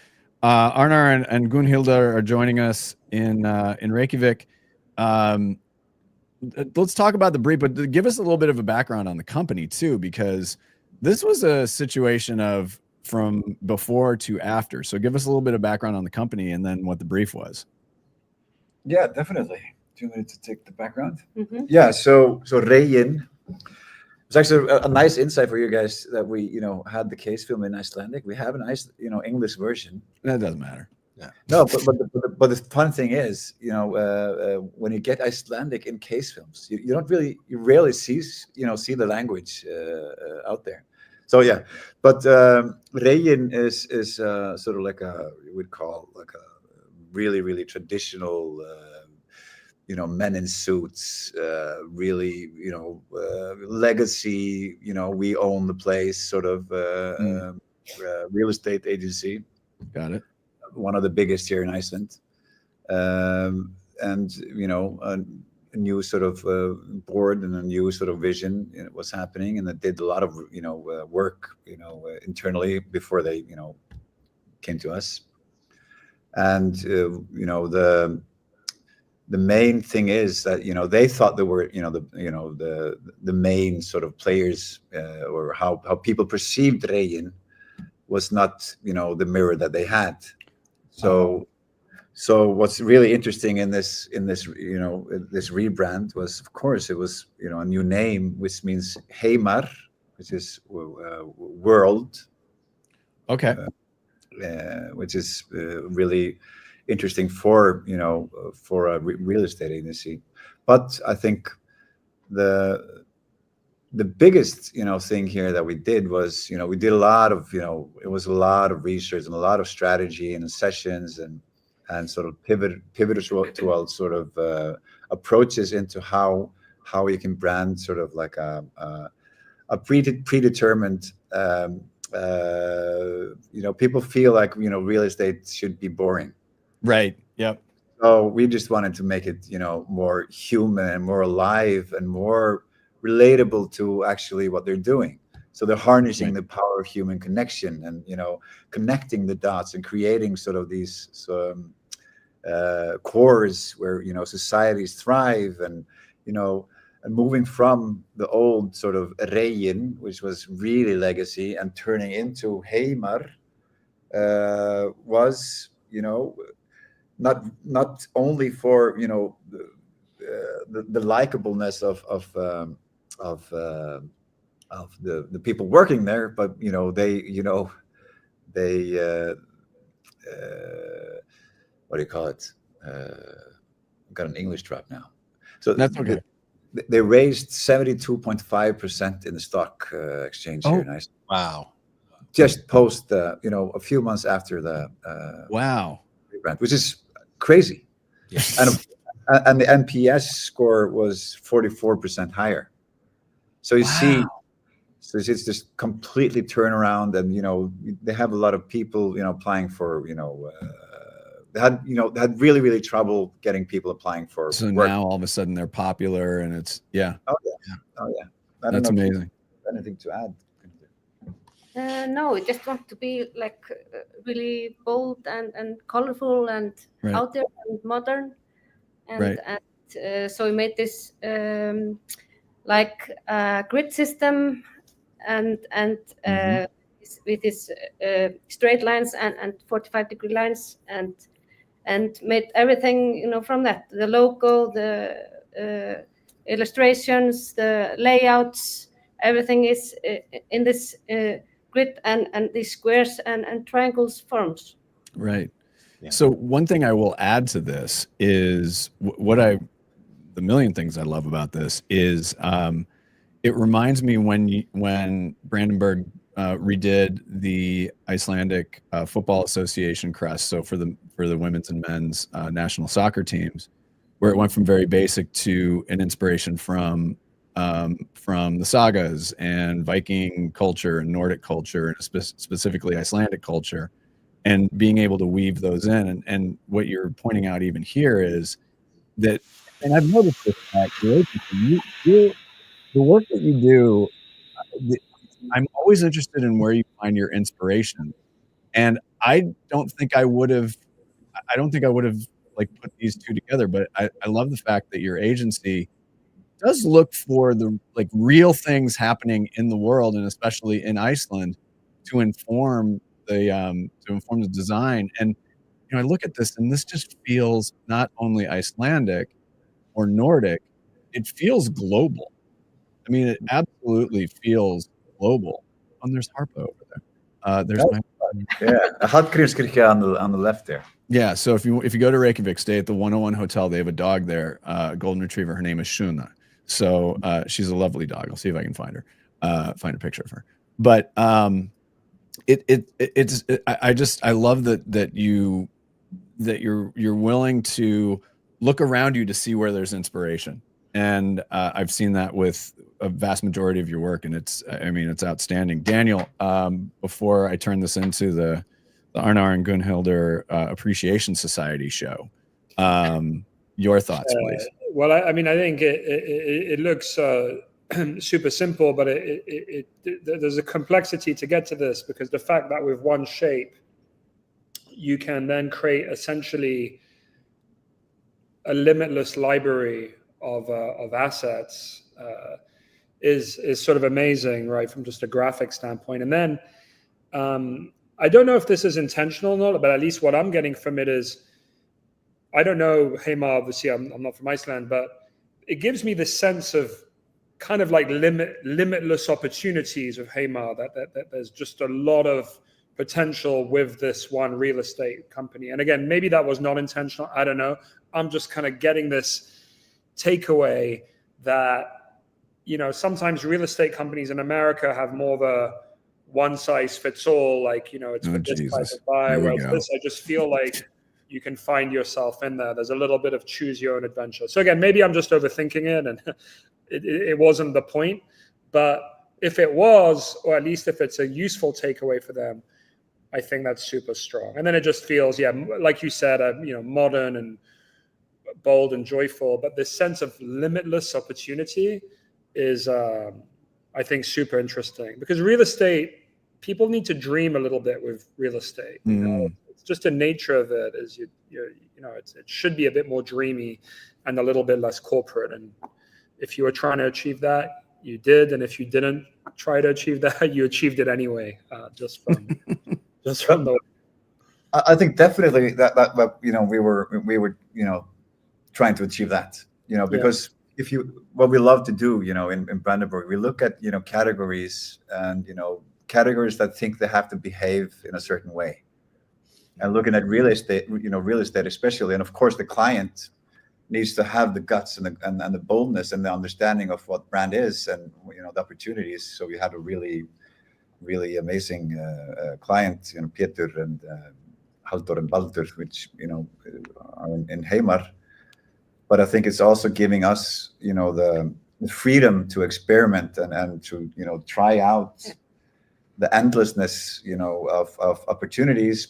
Arnar and Gunhilda are joining us in Reykjavik. Let's talk about the brief, but give us a little bit of a background on the company too, because this was a situation of from before to after. So give us a little bit of background on the company and then what the brief was. Yeah, definitely. Do you want me to take the background? Mm-hmm. Yeah, so Regin It's actually a nice insight for you guys that we, had the case film in Icelandic. We have a nice, English version. That doesn't matter. Yeah. No, but the fun thing is, when you get Icelandic in case films, you rarely see the language out there. So yeah, but Regin is sort of like you would call like a really, really traditional, men in suits, really, legacy, we own the place sort of real estate agency. Got it. One of the biggest here in Iceland. And, a new sort of board and a new sort of vision was happening. And it did a lot of, work, internally before they, came to us. And, the main thing is that they thought they were the main sort of players or how people perceived Regin was not the mirror that they had. So what's really interesting in this this rebrand was, of course, it was a new name, which means Heimar, which is world. Okay. Which is really interesting for for a real estate agency. But I think the biggest thing here that we did was we did a lot of it was a lot of research and a lot of strategy and sessions and sort of pivoted to all sort of approaches into how you can brand sort of like a predetermined people feel like real estate should be boring. Right. Yep. So we just wanted to make it, more human and more alive and more relatable to actually what they're doing. So they're harnessing the power of human connection and, connecting the dots and creating sort of these cores where, societies thrive and, and moving from the old sort of Regin, which was really legacy, and turning into Heimar was, not only for the likableness of the people working there, but they what do you call it? Got an English drop now. So that's okay. They raised 72.5% in the stock exchange here in Iceland. Wow! Just post a few months after the wow, rebrand, which is crazy. Yes. And the NPS score was 44% higher. So you see, so it's just completely turnaround, and they have a lot of people applying for they had really trouble getting people applying for so work. Now all of a sudden they're popular, and it's oh yeah that's amazing. Anything to add? No, we just want to be like really bold and colorful and out there and modern, and so we made this like grid system and with this straight lines and 45-degree lines and made everything from that, the logo, the illustrations, the layouts, everything is in this grid and these squares and triangles forms. Right. Yeah. So one thing I will add to this is the million things I love about this is it reminds me when Brandenburg redid the Icelandic Football Association crest. So for the women's and men's national soccer teams, where it went from very basic to an inspiration from the sagas and Viking culture and Nordic culture and specifically Icelandic culture, and being able to weave those in. And what you're pointing out even here is that, and I've noticed this at the work that you do, I'm always interested in where you find your inspiration. And I don't think I would have like put these two together, but I love the fact that your agency does look for the like real things happening in the world, and especially in Iceland, to inform the design. And I look at this, and this just feels not only Icelandic or Nordic, it feels global. I mean, it absolutely feels global. And there's Harpo over there. There's my Hallgrímskirkja on the left there. Yeah, so if you go to Reykjavik, stay at the 101 Hotel. They have a dog there, a golden retriever. Her name is Shuna. So she's a lovely dog. I'll see if I can find her, find a picture of her. But I love that you're willing to look around you to see where there's inspiration. And I've seen that with a vast majority of your work, and it's outstanding. Daniel, before I turn this into the Arnar and Gunhildur Appreciation Society show, your thoughts, please. Well, I think it looks super simple, but there's a complexity to get to this, because the fact that with one shape, you can then create essentially a limitless library of assets is sort of amazing, right, from just a graphic standpoint. And then I don't know if this is intentional or not, but at least what I'm getting from it is, I don't know, Heimar, obviously I'm not from Iceland, but it gives me the sense of kind of like limitless opportunities of Heimar, that there's just a lot of potential with this one real estate company. And again, maybe that was not intentional. I don't know. I'm just kind of getting this takeaway that, sometimes real estate companies in America have more of a one size fits all, like, it's for this type of buyer. Whereas this, I just feel like you can find yourself in there. There's a little bit of choose your own adventure. So again, maybe I'm just overthinking it, and it wasn't the point. But if it was, or at least if it's a useful takeaway for them, I think that's super strong. And then it just feels, like you said, modern and bold and joyful. But this sense of limitless opportunity is, I think, super interesting, because real estate, people need to dream a little bit with real estate. It's just the nature of it is it should be a bit more dreamy and a little bit less corporate. And if you were trying to achieve that, you did. And if you didn't try to achieve that, you achieved it anyway. Just from the. I think definitely that we were trying to achieve that, because what we love to do, in Brandenburg, we look at categories and categories that think they have to behave in a certain way. And looking at real estate, especially, and of course the client needs to have the guts and the boldness and the understanding of what brand is, and the opportunities. So we had a really, really amazing client, Peter and Halldór and Baldur, which are in Heimar. But I think it's also giving us, the freedom to experiment and to try out the endlessness, of opportunities.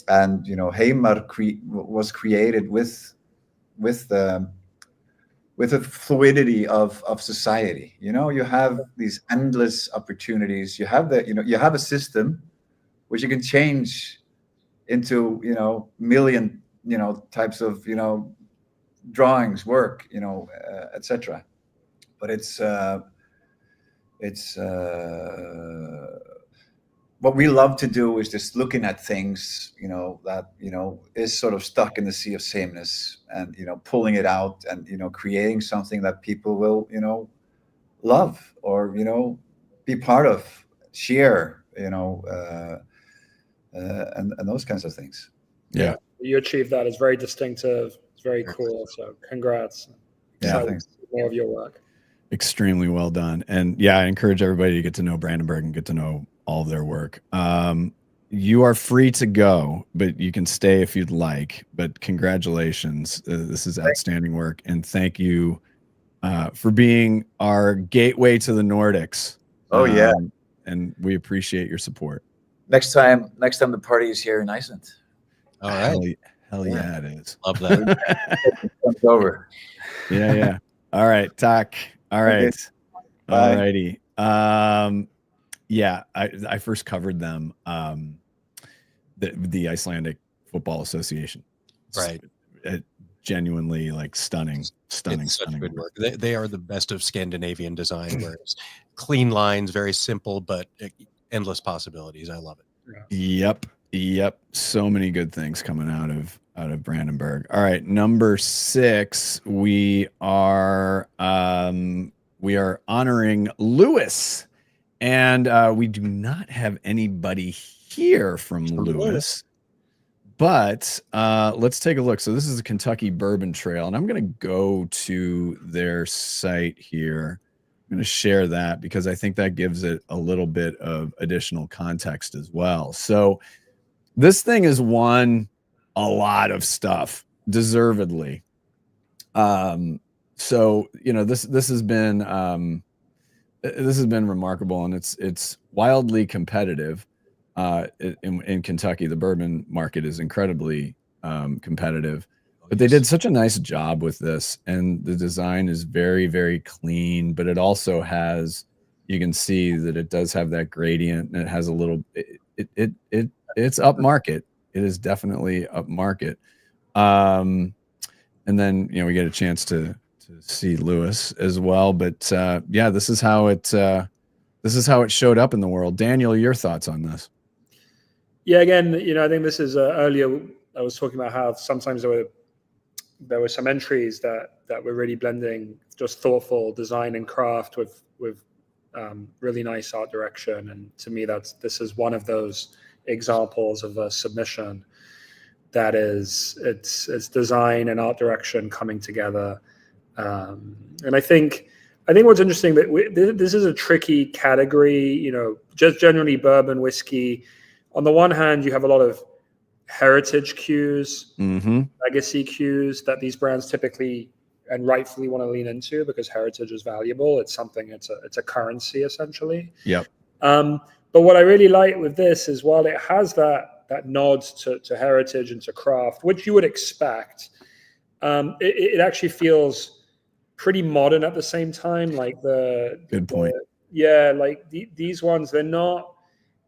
And Heimar was created with the fluidity of society. You have these endless opportunities. You have you have a system which you can change into million types of drawings, work, etc. But it's what we love to do is just looking at things, that, is sort of stuck in the sea of sameness, and, pulling it out and, creating something that people will, love or, be part of, share, and those kinds of things. Yeah. You achieved that. It's very distinctive. It's very cool. So congrats. Yeah, thanks. More of your work. Extremely well done. And I encourage everybody to get to know Brandenburg and get to know all of their work. You are free to go, but you can stay if you'd like. But congratulations. This is outstanding work. And thank you for being our gateway to the Nordics. Oh, yeah. And we appreciate your support. Next time the party is here in Iceland. All right. Hell yeah, it is. Love that. It's over. Yeah. All right, Tack. All right. All righty. I first covered them, the Icelandic Football Association. Right. Genuinely stunning good work. They are the best of Scandinavian design, where it's clean lines, very simple, but endless possibilities. I love it. Yep. So many good things coming out of Brandenburg. All right, number 6, we are we are honoring Lewis, and we do not have anybody here from Lewis. But let's take a look. So this is the Kentucky Bourbon Trail, and I'm going to go to their site here. I'm going to share that because I think that gives it a little bit of additional context as well. So this thing has won a lot of stuff, deservedly. So this has been remarkable, and it's wildly competitive. In Kentucky, the bourbon market is incredibly competitive, but they did such a nice job with this, and the design is very, very clean, but it also has, you can see that it does have that gradient, and it has a little, it's up market. It is definitely up market. And then, we get a chance to see Lewis as well, but yeah, this is how it showed up in the world. Daniel, your thoughts on this? Yeah, again, I think this is earlier I was talking about how sometimes there were some entries that were really blending just thoughtful design and craft with really nice art direction, and to me this is one of those examples of a submission that is it's design and art direction coming together, and I think what's interesting that this is a tricky category, just generally bourbon whiskey. On the one hand, you have a lot of heritage cues, legacy cues that these brands typically and rightfully want to lean into because heritage is valuable. It's something, it's a currency essentially. Yep. But what I really like with this is while it has that nod to heritage and to craft, which you would expect, it actually feels pretty modern at the same time. Like good point. These ones, they're not.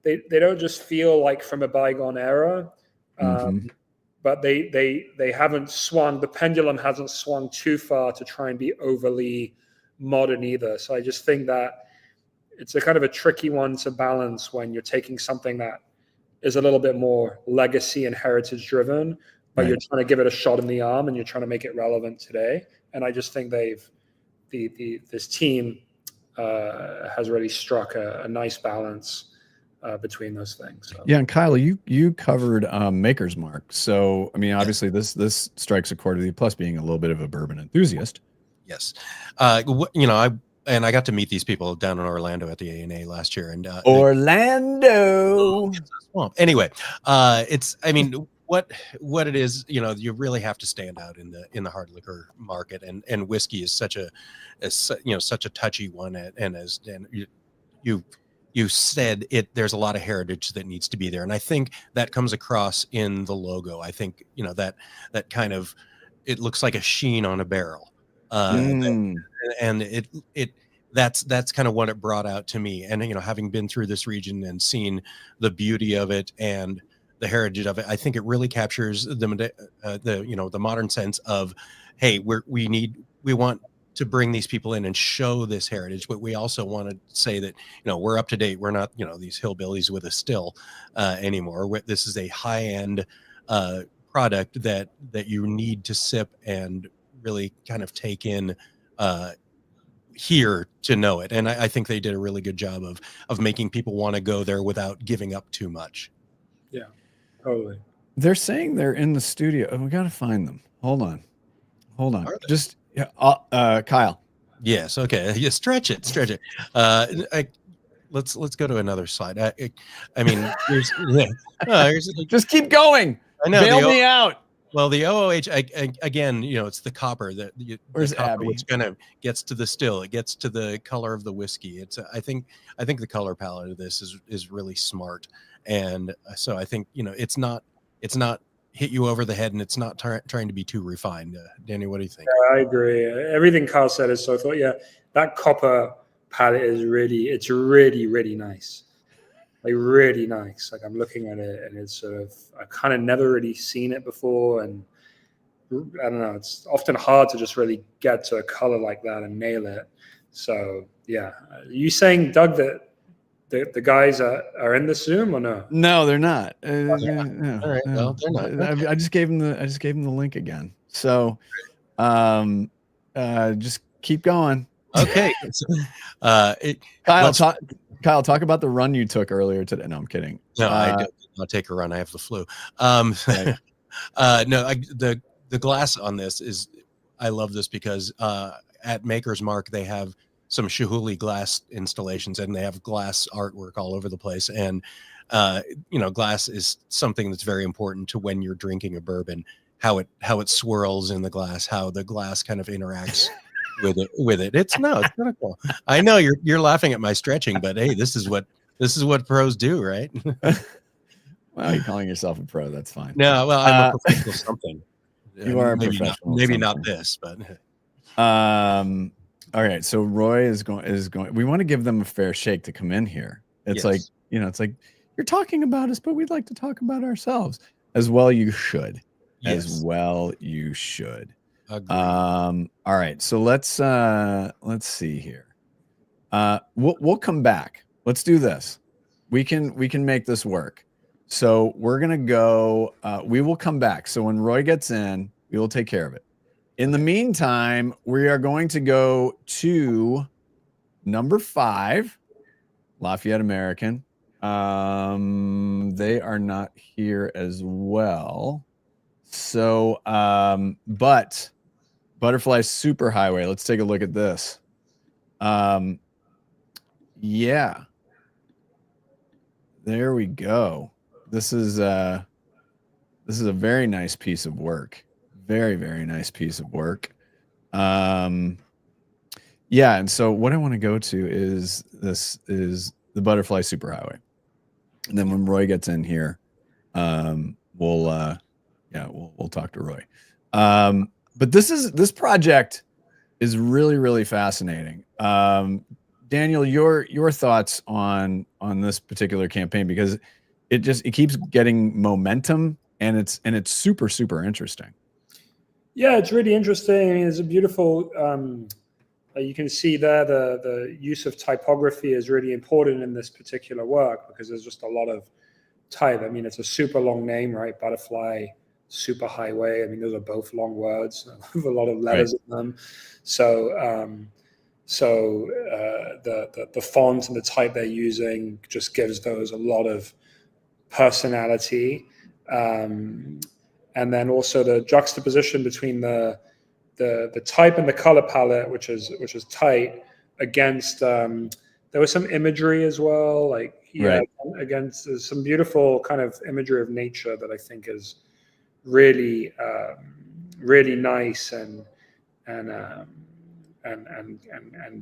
They don't just feel like from a bygone era, but they haven't swung. The pendulum hasn't swung too far to try and be overly modern either. So I just think that it's a kind of a tricky one to balance when you're taking something that is a little bit more legacy and heritage driven, but you're trying to give it a shot in the arm and you're trying to make it relevant today. And I just think this team has really struck a nice balance between those things. So. Yeah, and Kyle, you covered Maker's Mark, so I mean, obviously this strikes a chord with you. Plus, being a little bit of a bourbon enthusiast. Yes, I got to meet these people down in Orlando at the ANA last year, and Orlando. Anyway, what it is, you really have to stand out in the hard liquor market, and whiskey is such a touchy one, and you said there's a lot of heritage that needs to be there. And I think that comes across in the logo. I think, that kind of, it looks like a sheen on a barrel. And that's kind of what it brought out to me. And, having been through this region and seen the beauty of it and the heritage of it, I think it really captures the modern sense of, hey, we want to bring these people in and show this heritage, but we also want to say that we're up to date. We're not these hillbillies with a still anymore. This is a high end product that you need to sip and really kind of take in here to know it. And I think they did a really good job of making people want to go there without giving up too much. Yeah, totally. They're saying they're in the studio. Oh, we got to find them. Hold on. Just. Yeah, Kyle. Yes. Okay. Yeah, stretch it. Let's go to another slide. Just keep going. I know. Bail me out. Well, the OOH again, it's the copper Where's Abby? Which kind of gets to the still. It gets to the color of the whiskey. It's I think the color palette of this is really smart, and so I think it's not hit you over the head, and it's not trying to be too refined. Danny, what do you think? Yeah, I agree. Everything Carl said is so. I thought, that copper palette is really nice. Like really nice. Like I'm looking at it, and it's sort of, I kind of never really seen it before, and I don't know. It's often hard to just really get to a color like that and nail it. So yeah, are you saying, Doug, that the guys are in the Zoom or no? No, they're not. No. All right, well, they're not. I just gave them the link again. So, just keep going. Okay. Kyle, talk about the run you took earlier today. No, I'm kidding. No, I did not take a run. I have the flu. Right. The glass on this is, I love this because at Maker's Mark, they have some Chihuly glass installations and they have glass artwork all over the place. And, glass is something that's very important to when you're drinking a bourbon, how it swirls in the glass, how the glass kind of interacts with it. It's kind of cool. I know you're laughing at my stretching, but hey, this is what pros do, right? Well, you're calling yourself a pro. That's fine. No, well, I'm a professional something. You are a maybe professional. Maybe not this, but all right. So Roy is going. We want to give them a fair shake to come in here. It's like, it's like you're talking about us, but we'd like to talk about ourselves as well. You should. Yes. As well, you should. Agreed. All right. So let's see here. We'll come back. Let's do this. We can make this work. So we're gonna go. We will come back. So when Roy gets in, we will take care of it. In the meantime, we are going to go to number 5, Lafayette American. They are not here as well. So, but Butterfly Superhighway. Let's take a look at this. Yeah. There we go. This is a very nice piece of work. Very, very nice piece of work. Yeah, and so what I want to go to is the Butterfly Superhighway. And then when Roy gets in here, we'll talk to Roy. But this project is really, really fascinating. Daniel, your thoughts on this particular campaign, because it keeps getting momentum and it's super, super interesting. Yeah, it's really interesting. I mean, it's a beautiful. You can see there the use of typography is really important in this particular work because there's just a lot of type. I mean, it's a super long name, right? Butterfly Superhighway. I mean, those are both long words with a lot of letters in them. So the font and the type they're using just gives those a lot of personality. And then also the juxtaposition between the type and the color palette, which is tight, against there was some imagery as well, like against there's some beautiful kind of imagery of nature that I think is really really nice and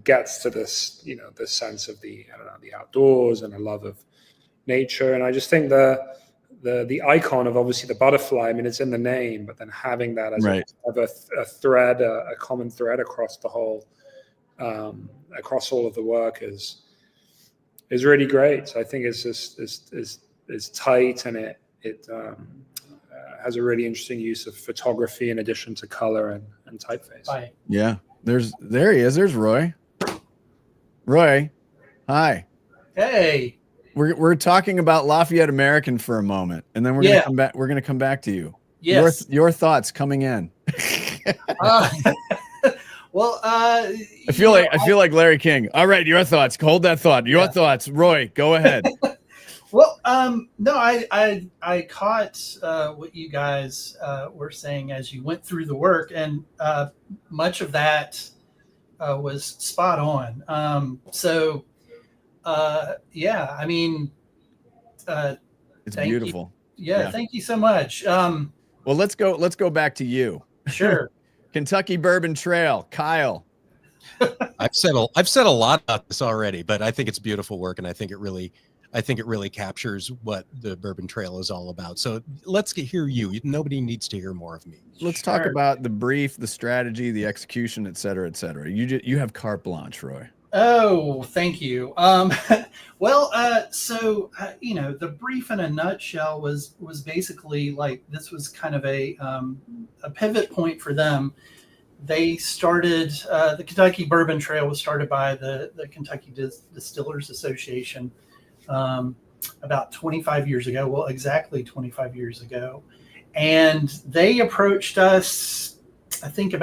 gets to this this sense of the outdoors and a love of nature. And I just think the icon of obviously the butterfly, I mean, it's in the name, but then having that as a thread, a common thread across the whole, across all of the work is really great. So I think it's just is tight, and it has a really interesting use of photography in addition to color and typeface. Yeah, there he is. There's Roy. Roy, hi. Hey. We're talking about Lafayette American for a moment, and then we're gonna come back. We're gonna come back to you. Yes. Your thoughts coming in. Well, I feel like Larry King. All right, your thoughts. Hold that thought. Your thoughts, Roy. Go ahead. Well, no, I caught what you guys were saying as you went through the work, and much of that was spot on. Yeah, I mean, it's beautiful. Yeah, thank you so much. Well, let's go back to you. Sure. Kentucky Bourbon Trail, Kyle. I've said a lot about this already, but I think it's beautiful work, and I think it really captures what the Bourbon Trail is all about. So let's hear you. Nobody needs to hear more of me. Let's talk about the brief, the strategy, the execution, et cetera, et cetera. You have carte blanche, Roy. Oh, thank you. Well, the brief in a nutshell was basically like this was kind of a pivot point for them. They started the Kentucky Bourbon Trail was started by the Kentucky Distillers Association about 25 years ago. Well, exactly 25 years ago, and they approached us. I think it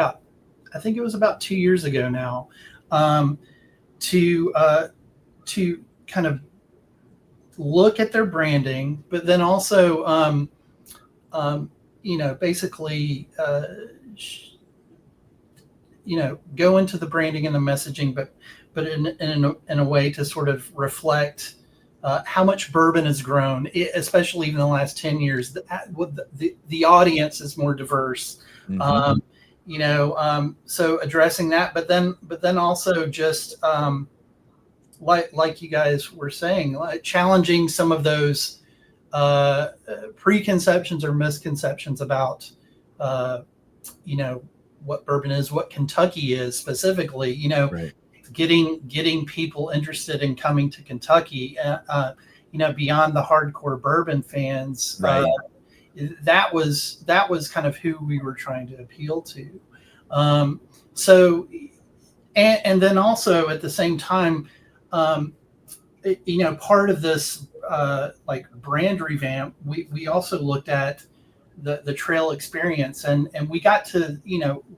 was about 2 years ago now. to kind of look at their branding, but then also basically go into the branding and the messaging, but in a way to sort of reflect how much bourbon has grown, especially even in the last 10 years. The audience is more diverse. So addressing that, but then also just like you guys were saying, like challenging some of those preconceptions or misconceptions about what bourbon is, what Kentucky is specifically. Getting people interested in coming to Kentucky, beyond the hardcore bourbon fans. Right. That was kind of who we were trying to appeal to. And then also at the same time, part of this like brand revamp, we also looked at the trail experience, and we got to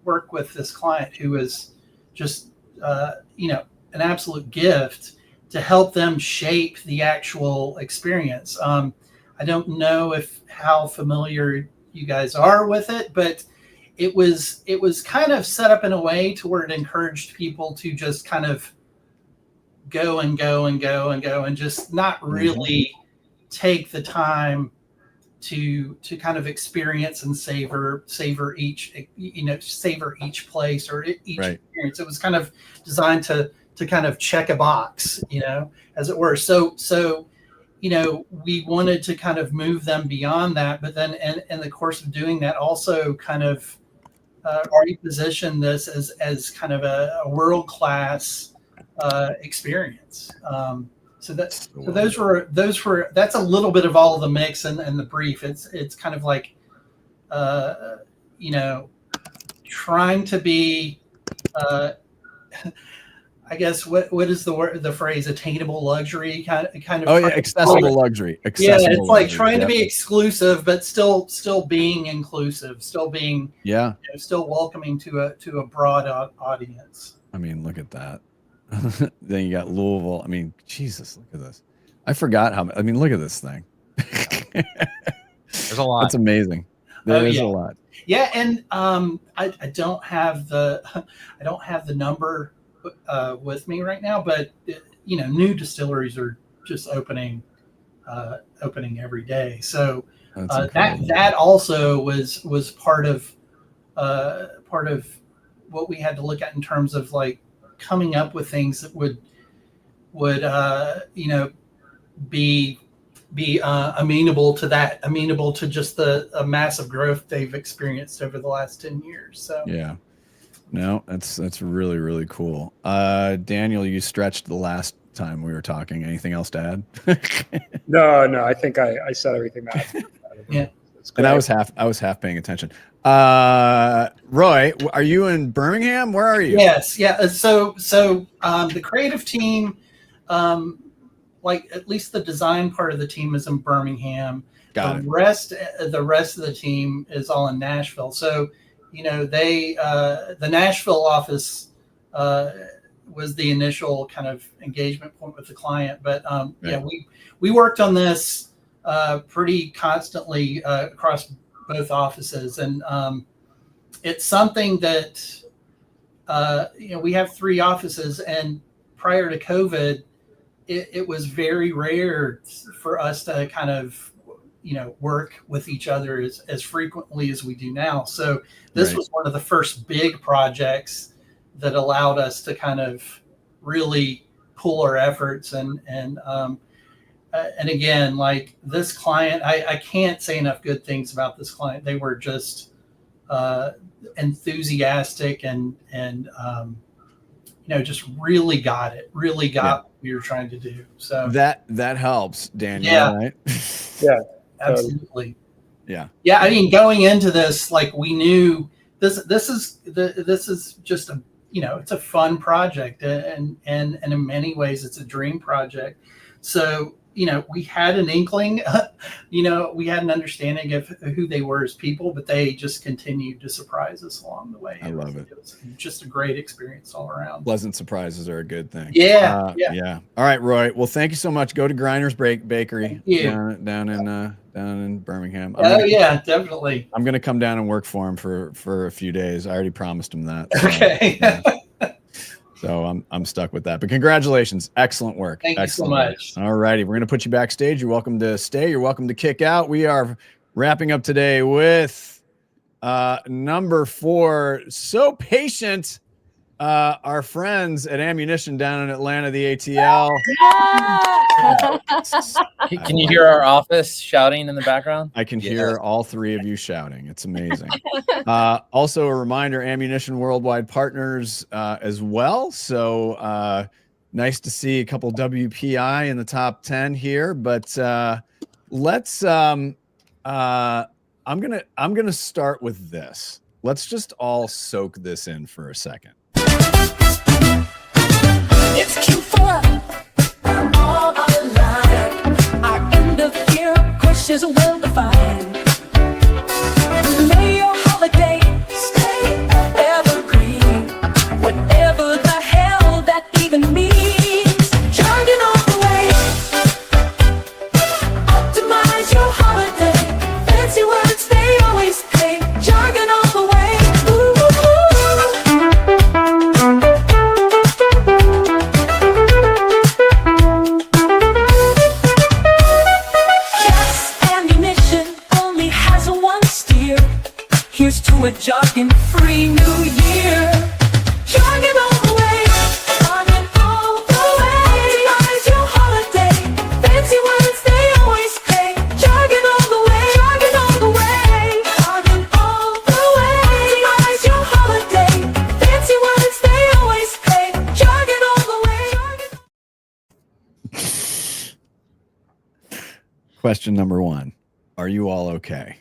work with this client who is just an absolute gift to help them shape the actual experience. I don't know how familiar you guys are with it, but it was kind of set up in a way to where it encouraged people to just kind of go and just not really take the time to kind of experience and savor each place or each experience. It was kind of designed to kind of check a box, as it were. So we wanted to kind of move them beyond that, but then in the course of doing that, also kind of reposition this as kind of a world-class experience. That's a little bit of all of the mix and the brief. It's kind of like trying to be I guess what is the phrase, attainable luxury kind of. Oh yeah, accessible luxury. It's like trying to be exclusive, but still being inclusive, still being still welcoming to a broad audience. I mean, look at that. Then you got Louisville. I mean, Jesus, look at this. I forgot how. I mean, look at this thing. There's a lot. That's amazing. There is a lot. Yeah, and I don't have the number with me right now, but new distilleries are just opening every day. So that also was part of what we had to look at in terms of like coming up with things that would be amenable to that, amenable to just the massive growth they've experienced over the last 10 years. So yeah. No, that's really, really cool. Daniel, you stretched the last time we were talking. Anything else to add? No, I think I said everything that. Yeah. And I was half paying attention. Roy, are you in Birmingham? Where are you? Yes, yeah. So the creative team, like at least the design part of the team is in Birmingham. The rest of the team is all in Nashville. So the Nashville right. Was the initial kind of engagement point with the client, but we worked on this pretty constantly across both offices, and it's something that we have 3 offices, and prior to COVID, it was very rare for us to kind of work with each other as frequently as we do now. So this was one of the first big projects that allowed us to kind of really pool our efforts and again, like this client, I can't say enough good things about this client. They were just enthusiastic and just really got what we were trying to do. So that helps, Daniel. Right? Yeah, absolutely. Yeah. I mean, going into this, like we knew this is just a it's a fun project, and in many ways it's a dream project. So we had an inkling, we had an understanding of who they were as people, but they just continued to surprise us along the way. I love it. It was just a great experience all around. Pleasant surprises are a good thing. Yeah. All right, Roy. Well, thank you so much. Go to Griner's Bakery down in Birmingham. Definitely. I'm gonna come down and work for him for a few days. I already promised him that. Okay. So I'm stuck with that. But congratulations. Excellent work. Thank you so much. All righty. We're going to put you backstage. You're welcome to stay. You're welcome to kick out. We are wrapping up today with number 4. So patient. Our friends at Ammunition down in Atlanta, the ATL. Can you hear our office shouting in the background? I can hear all 3 of you shouting. It's amazing. Also, a reminder, Ammunition Worldwide partners as well. So nice to see a couple WPI in the top 10 here. But let's I'm gonna start with this. Let's just all soak this in for a second. It's Q4. All alive. Our end of year push is well defined. May your holiday stay evergreen. Whatever the hell that even means. Jargon all the way. Optimize your holiday. Fancy words they always pay. Jargon all the way. Here's to a jargon-free new year. Jargon all the way. Jargon all the way. Optimize your holiday. Fancy words they always pay. Jargon all the way. Jargon all the way. Jargon all the way. Optimize your holiday. Fancy words they always pay. Jargon all the way. Question number 1. Are you all okay?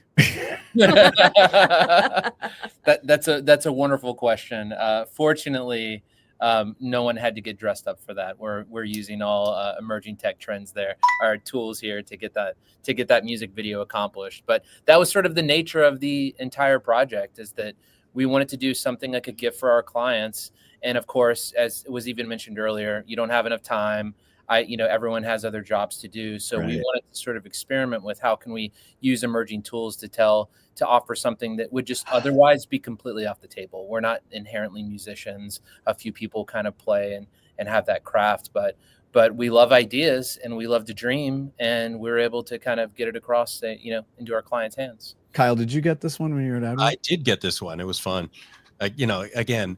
That's a wonderful question. Fortunately, no one had to get dressed up for that. We're using all emerging tech trends there, our tools here to get that music video accomplished. But that was sort of the nature of the entire project, is that we wanted to do something like a gift for our clients. And of course, as was even mentioned earlier, you don't have enough time. Everyone has other jobs to do. So we wanted to sort of experiment with how can we use emerging tools to offer something that would just otherwise be completely off the table. We're not inherently musicians. A few people kind of play and have that craft, but we love ideas and we love to dream, and we're able to kind of get it across, into our clients' hands. Kyle, did you get this one when you were at Adweek? I did get this one. It was fun. Again,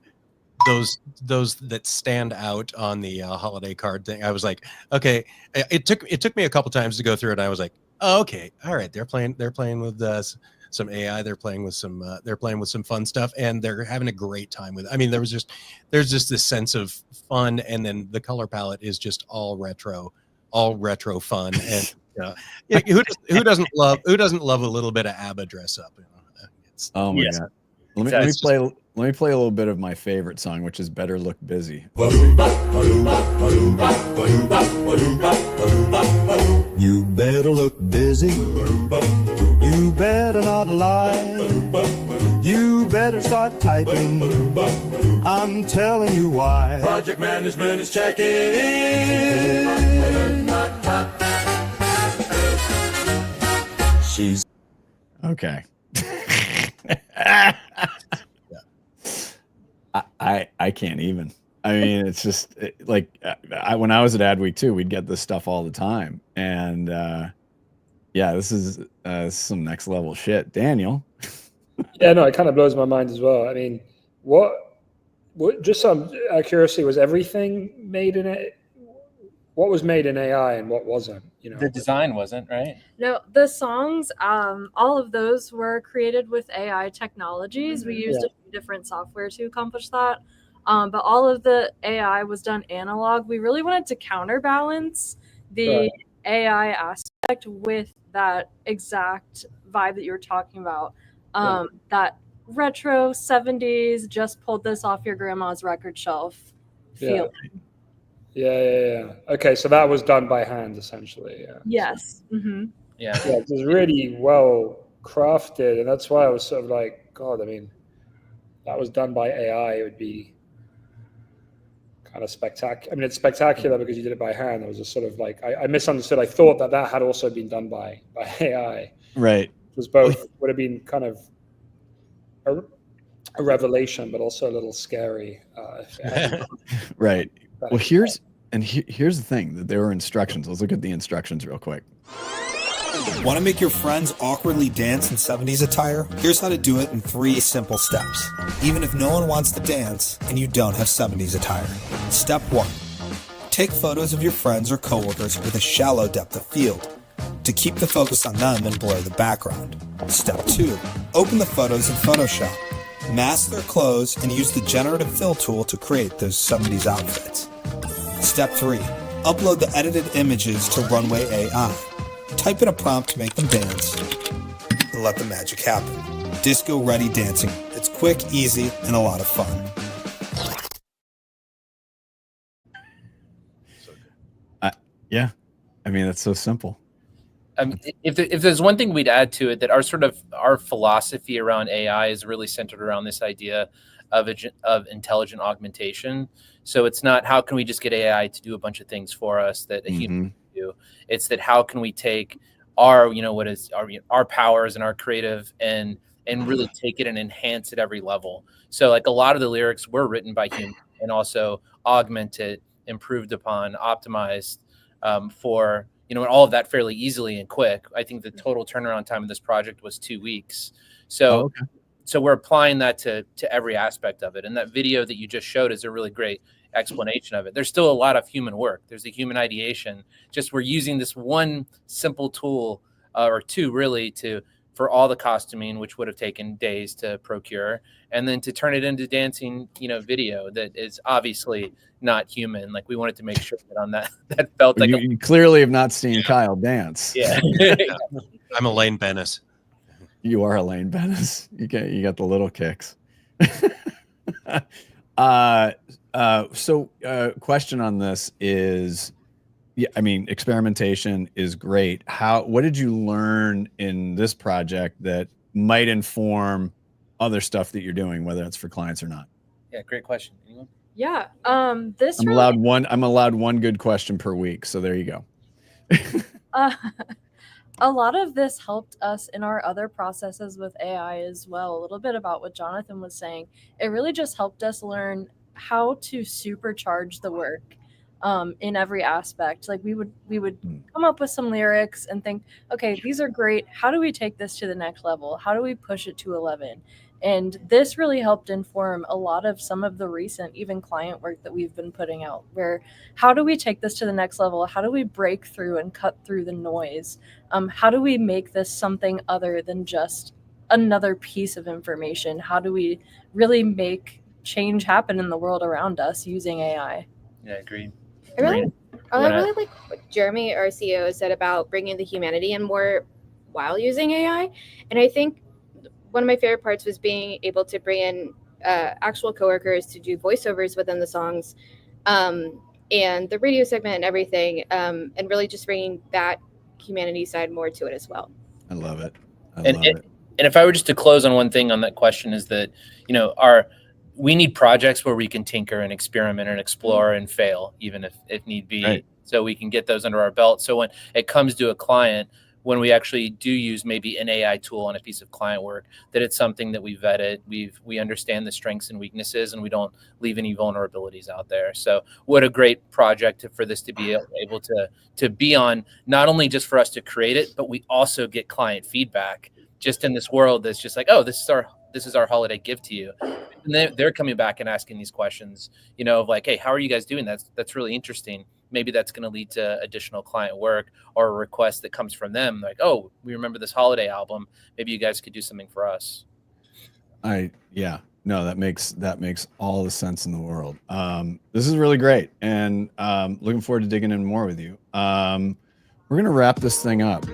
those that stand out on the holiday card thing. I was like, okay, it took me a couple times to go through it. And I was like, oh, okay, all right. They're playing with some AI. They're playing with some fun stuff, and they're having a great time with it. I mean, there's just this sense of fun, and then the color palette is just all retro fun. And who doesn't love a little bit of ABBA dress up? Oh my God. Let me play a little bit of my favorite song, which is Better Look Busy. You better look busy. You better not lie. You better start typing. I'm telling you why. Project management is checking in. She's okay. I can't even. I mean, it's just when I was at Adweek too, we'd get this stuff all the time, and this is some next level shit, Daniel. Yeah, no, it kind of blows my mind as well. I mean, what just some curiosity, was everything made in it? What was made in AI and what wasn't? The design wasn't, right? No, the songs, all of those were created with AI technologies. We used a few different software to accomplish that. But all of the AI was done analog. We really wanted to counterbalance the AI aspect with that exact vibe that you were talking about. That retro 70s, just pulled this off your grandma's record shelf feeling. Yeah. Okay, so that was done by hand essentially. Yeah. Yes. Yeah. It was really well crafted, and that's why I was sort of like, God, I mean, that was done by AI. It would be kind of spectacular. I mean, it's spectacular because you did it by hand. It was just sort of like I misunderstood. I thought that had also been done by AI. Right. It was both. Would have been kind of a revelation, but also a little scary. Right. Well, here's the thing, that there were instructions. Let's look at the instructions real quick. Want to make your friends awkwardly dance in 70s attire? Here's how to do it in 3 simple steps, even if no one wants to dance and you don't have 70s attire. Step 1. Take photos of your friends or coworkers with a shallow depth of field to keep the focus on them and blur the background. Step 2. Open the photos in Photoshop. Mask their clothes and use the generative fill tool to create those 70s outfits. Step 3. Upload the edited images to Runway AI. Type in a prompt to make them dance and let the magic happen. Disco ready dancing. It's quick, easy, and a lot of fun. Yeah. I mean, that's so simple. If there's one thing we'd add to it, that our philosophy around AI is really centered around this idea of intelligent augmentation. So it's not how can we just get AI to do a bunch of things for us that a human can do. It's that how can we take our our powers and our creative and really take it and enhance it every level. So like a lot of the lyrics were written by humans and also augmented, improved upon, optimized for and all of that fairly easily and quick. I think the total turnaround time of this project was 2 weeks. So so we're applying that to every aspect of it. And that video that you just showed is a really great explanation of it. There's still a lot of human work. There's the human ideation. Just we're using this one simple tool or two really for all the costuming, which would have taken days to procure, and then to turn it into dancing, video that is obviously not human. Like we wanted to make sure that on that felt like you clearly have not seen Kyle dance. Yeah. I'm Elaine Bennis. You are Elaine Bennis. You got the little kicks. So question on this is, I mean, experimentation is great. What did you learn in this project that might inform other stuff that you're doing, whether it's for clients or not? Yeah, great question. Anyone? Yeah. I'm allowed one good question per week. So there you go. A lot of this helped us in our other processes with AI as well. A little bit about what Jonathan was saying. It really just helped us learn how to supercharge the work in every aspect. Like we would come up with some lyrics and think, okay, these are great. How do we take this to the next level? How do we push it to 11? And this really helped inform a lot of some of the recent even client work that we've been putting out, where how do we take this to the next level? How do we break through and cut through the noise? How do we make this something other than just another piece of information? How do we really make change happen in the world around us using AI? Yeah, agreed. I really like what Jeremy, our CEO, said about bringing the humanity in more while using AI. And I think one of my favorite parts was being able to bring in actual coworkers to do voiceovers within the songs and the radio segment and everything, and really just bringing that humanity side more to it as well. I love it. And if I were just to close on one thing on that question is that, we need projects where we can tinker and experiment and explore and fail, even if need be, right. So we can get those under our belt. So when it comes to a client, when we actually do use maybe an AI tool on a piece of client work, that it's something that we vetted, we understand the strengths and weaknesses, and we don't leave any vulnerabilities out there. So what a great project for this to be able to be on, not only just for us to create it, but we also get client feedback just in this world that's just like, oh, this is our holiday gift to you. And they're coming back and asking these questions, of like, hey, how are you guys doing? That's really interesting. Maybe that's going to lead to additional client work or a request that comes from them. Like, oh, we remember this holiday album. Maybe you guys could do something for us. No, that makes all the sense in the world. This is really great. And looking forward to digging in more with you. We're going to wrap this thing up.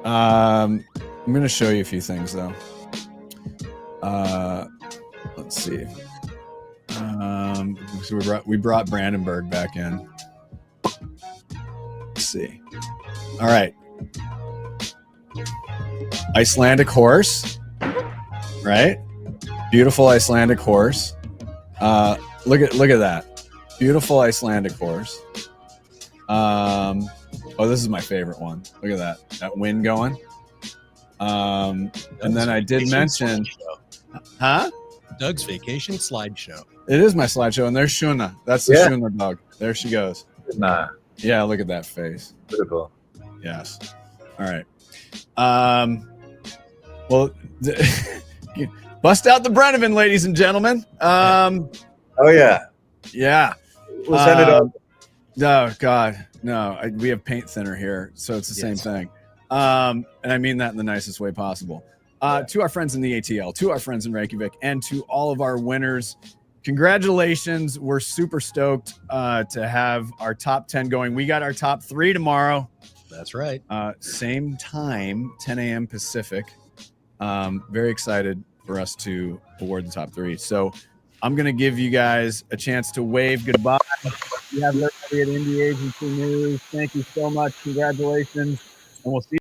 I'm going to show you a few things though. Let's see. So we brought Brandenburg back in. Let's see. All right. Icelandic horse, right? Beautiful Icelandic horse. Look at that. Beautiful Icelandic horse. Oh, this is my favorite one. Look at that. That wind going. And then I did mention, huh? Doug's vacation slideshow. It is my slideshow, and there's Shuna. That's the Shuna dog. There she goes. Nah. Yeah, look at that face. Beautiful. Yes. All right. Well, bust out the Brenneman, ladies and gentlemen. Oh yeah. Yeah. We'll send it over. Oh God, no. We have paint thinner here, so it's the same thing. And I mean that in the nicest way possible. To our friends in the ATL, to our friends in Reykjavik, and to all of our winners, congratulations. We're super stoked to have our top 10 going. We got our top 3 tomorrow. That's right. Same time, 10 a.m. Pacific. Very excited for us to award the top 3. So I'm going to give you guys a chance to wave goodbye. You have everybody at Indie Agency News. Thank you so much. Congratulations. And we'll see you.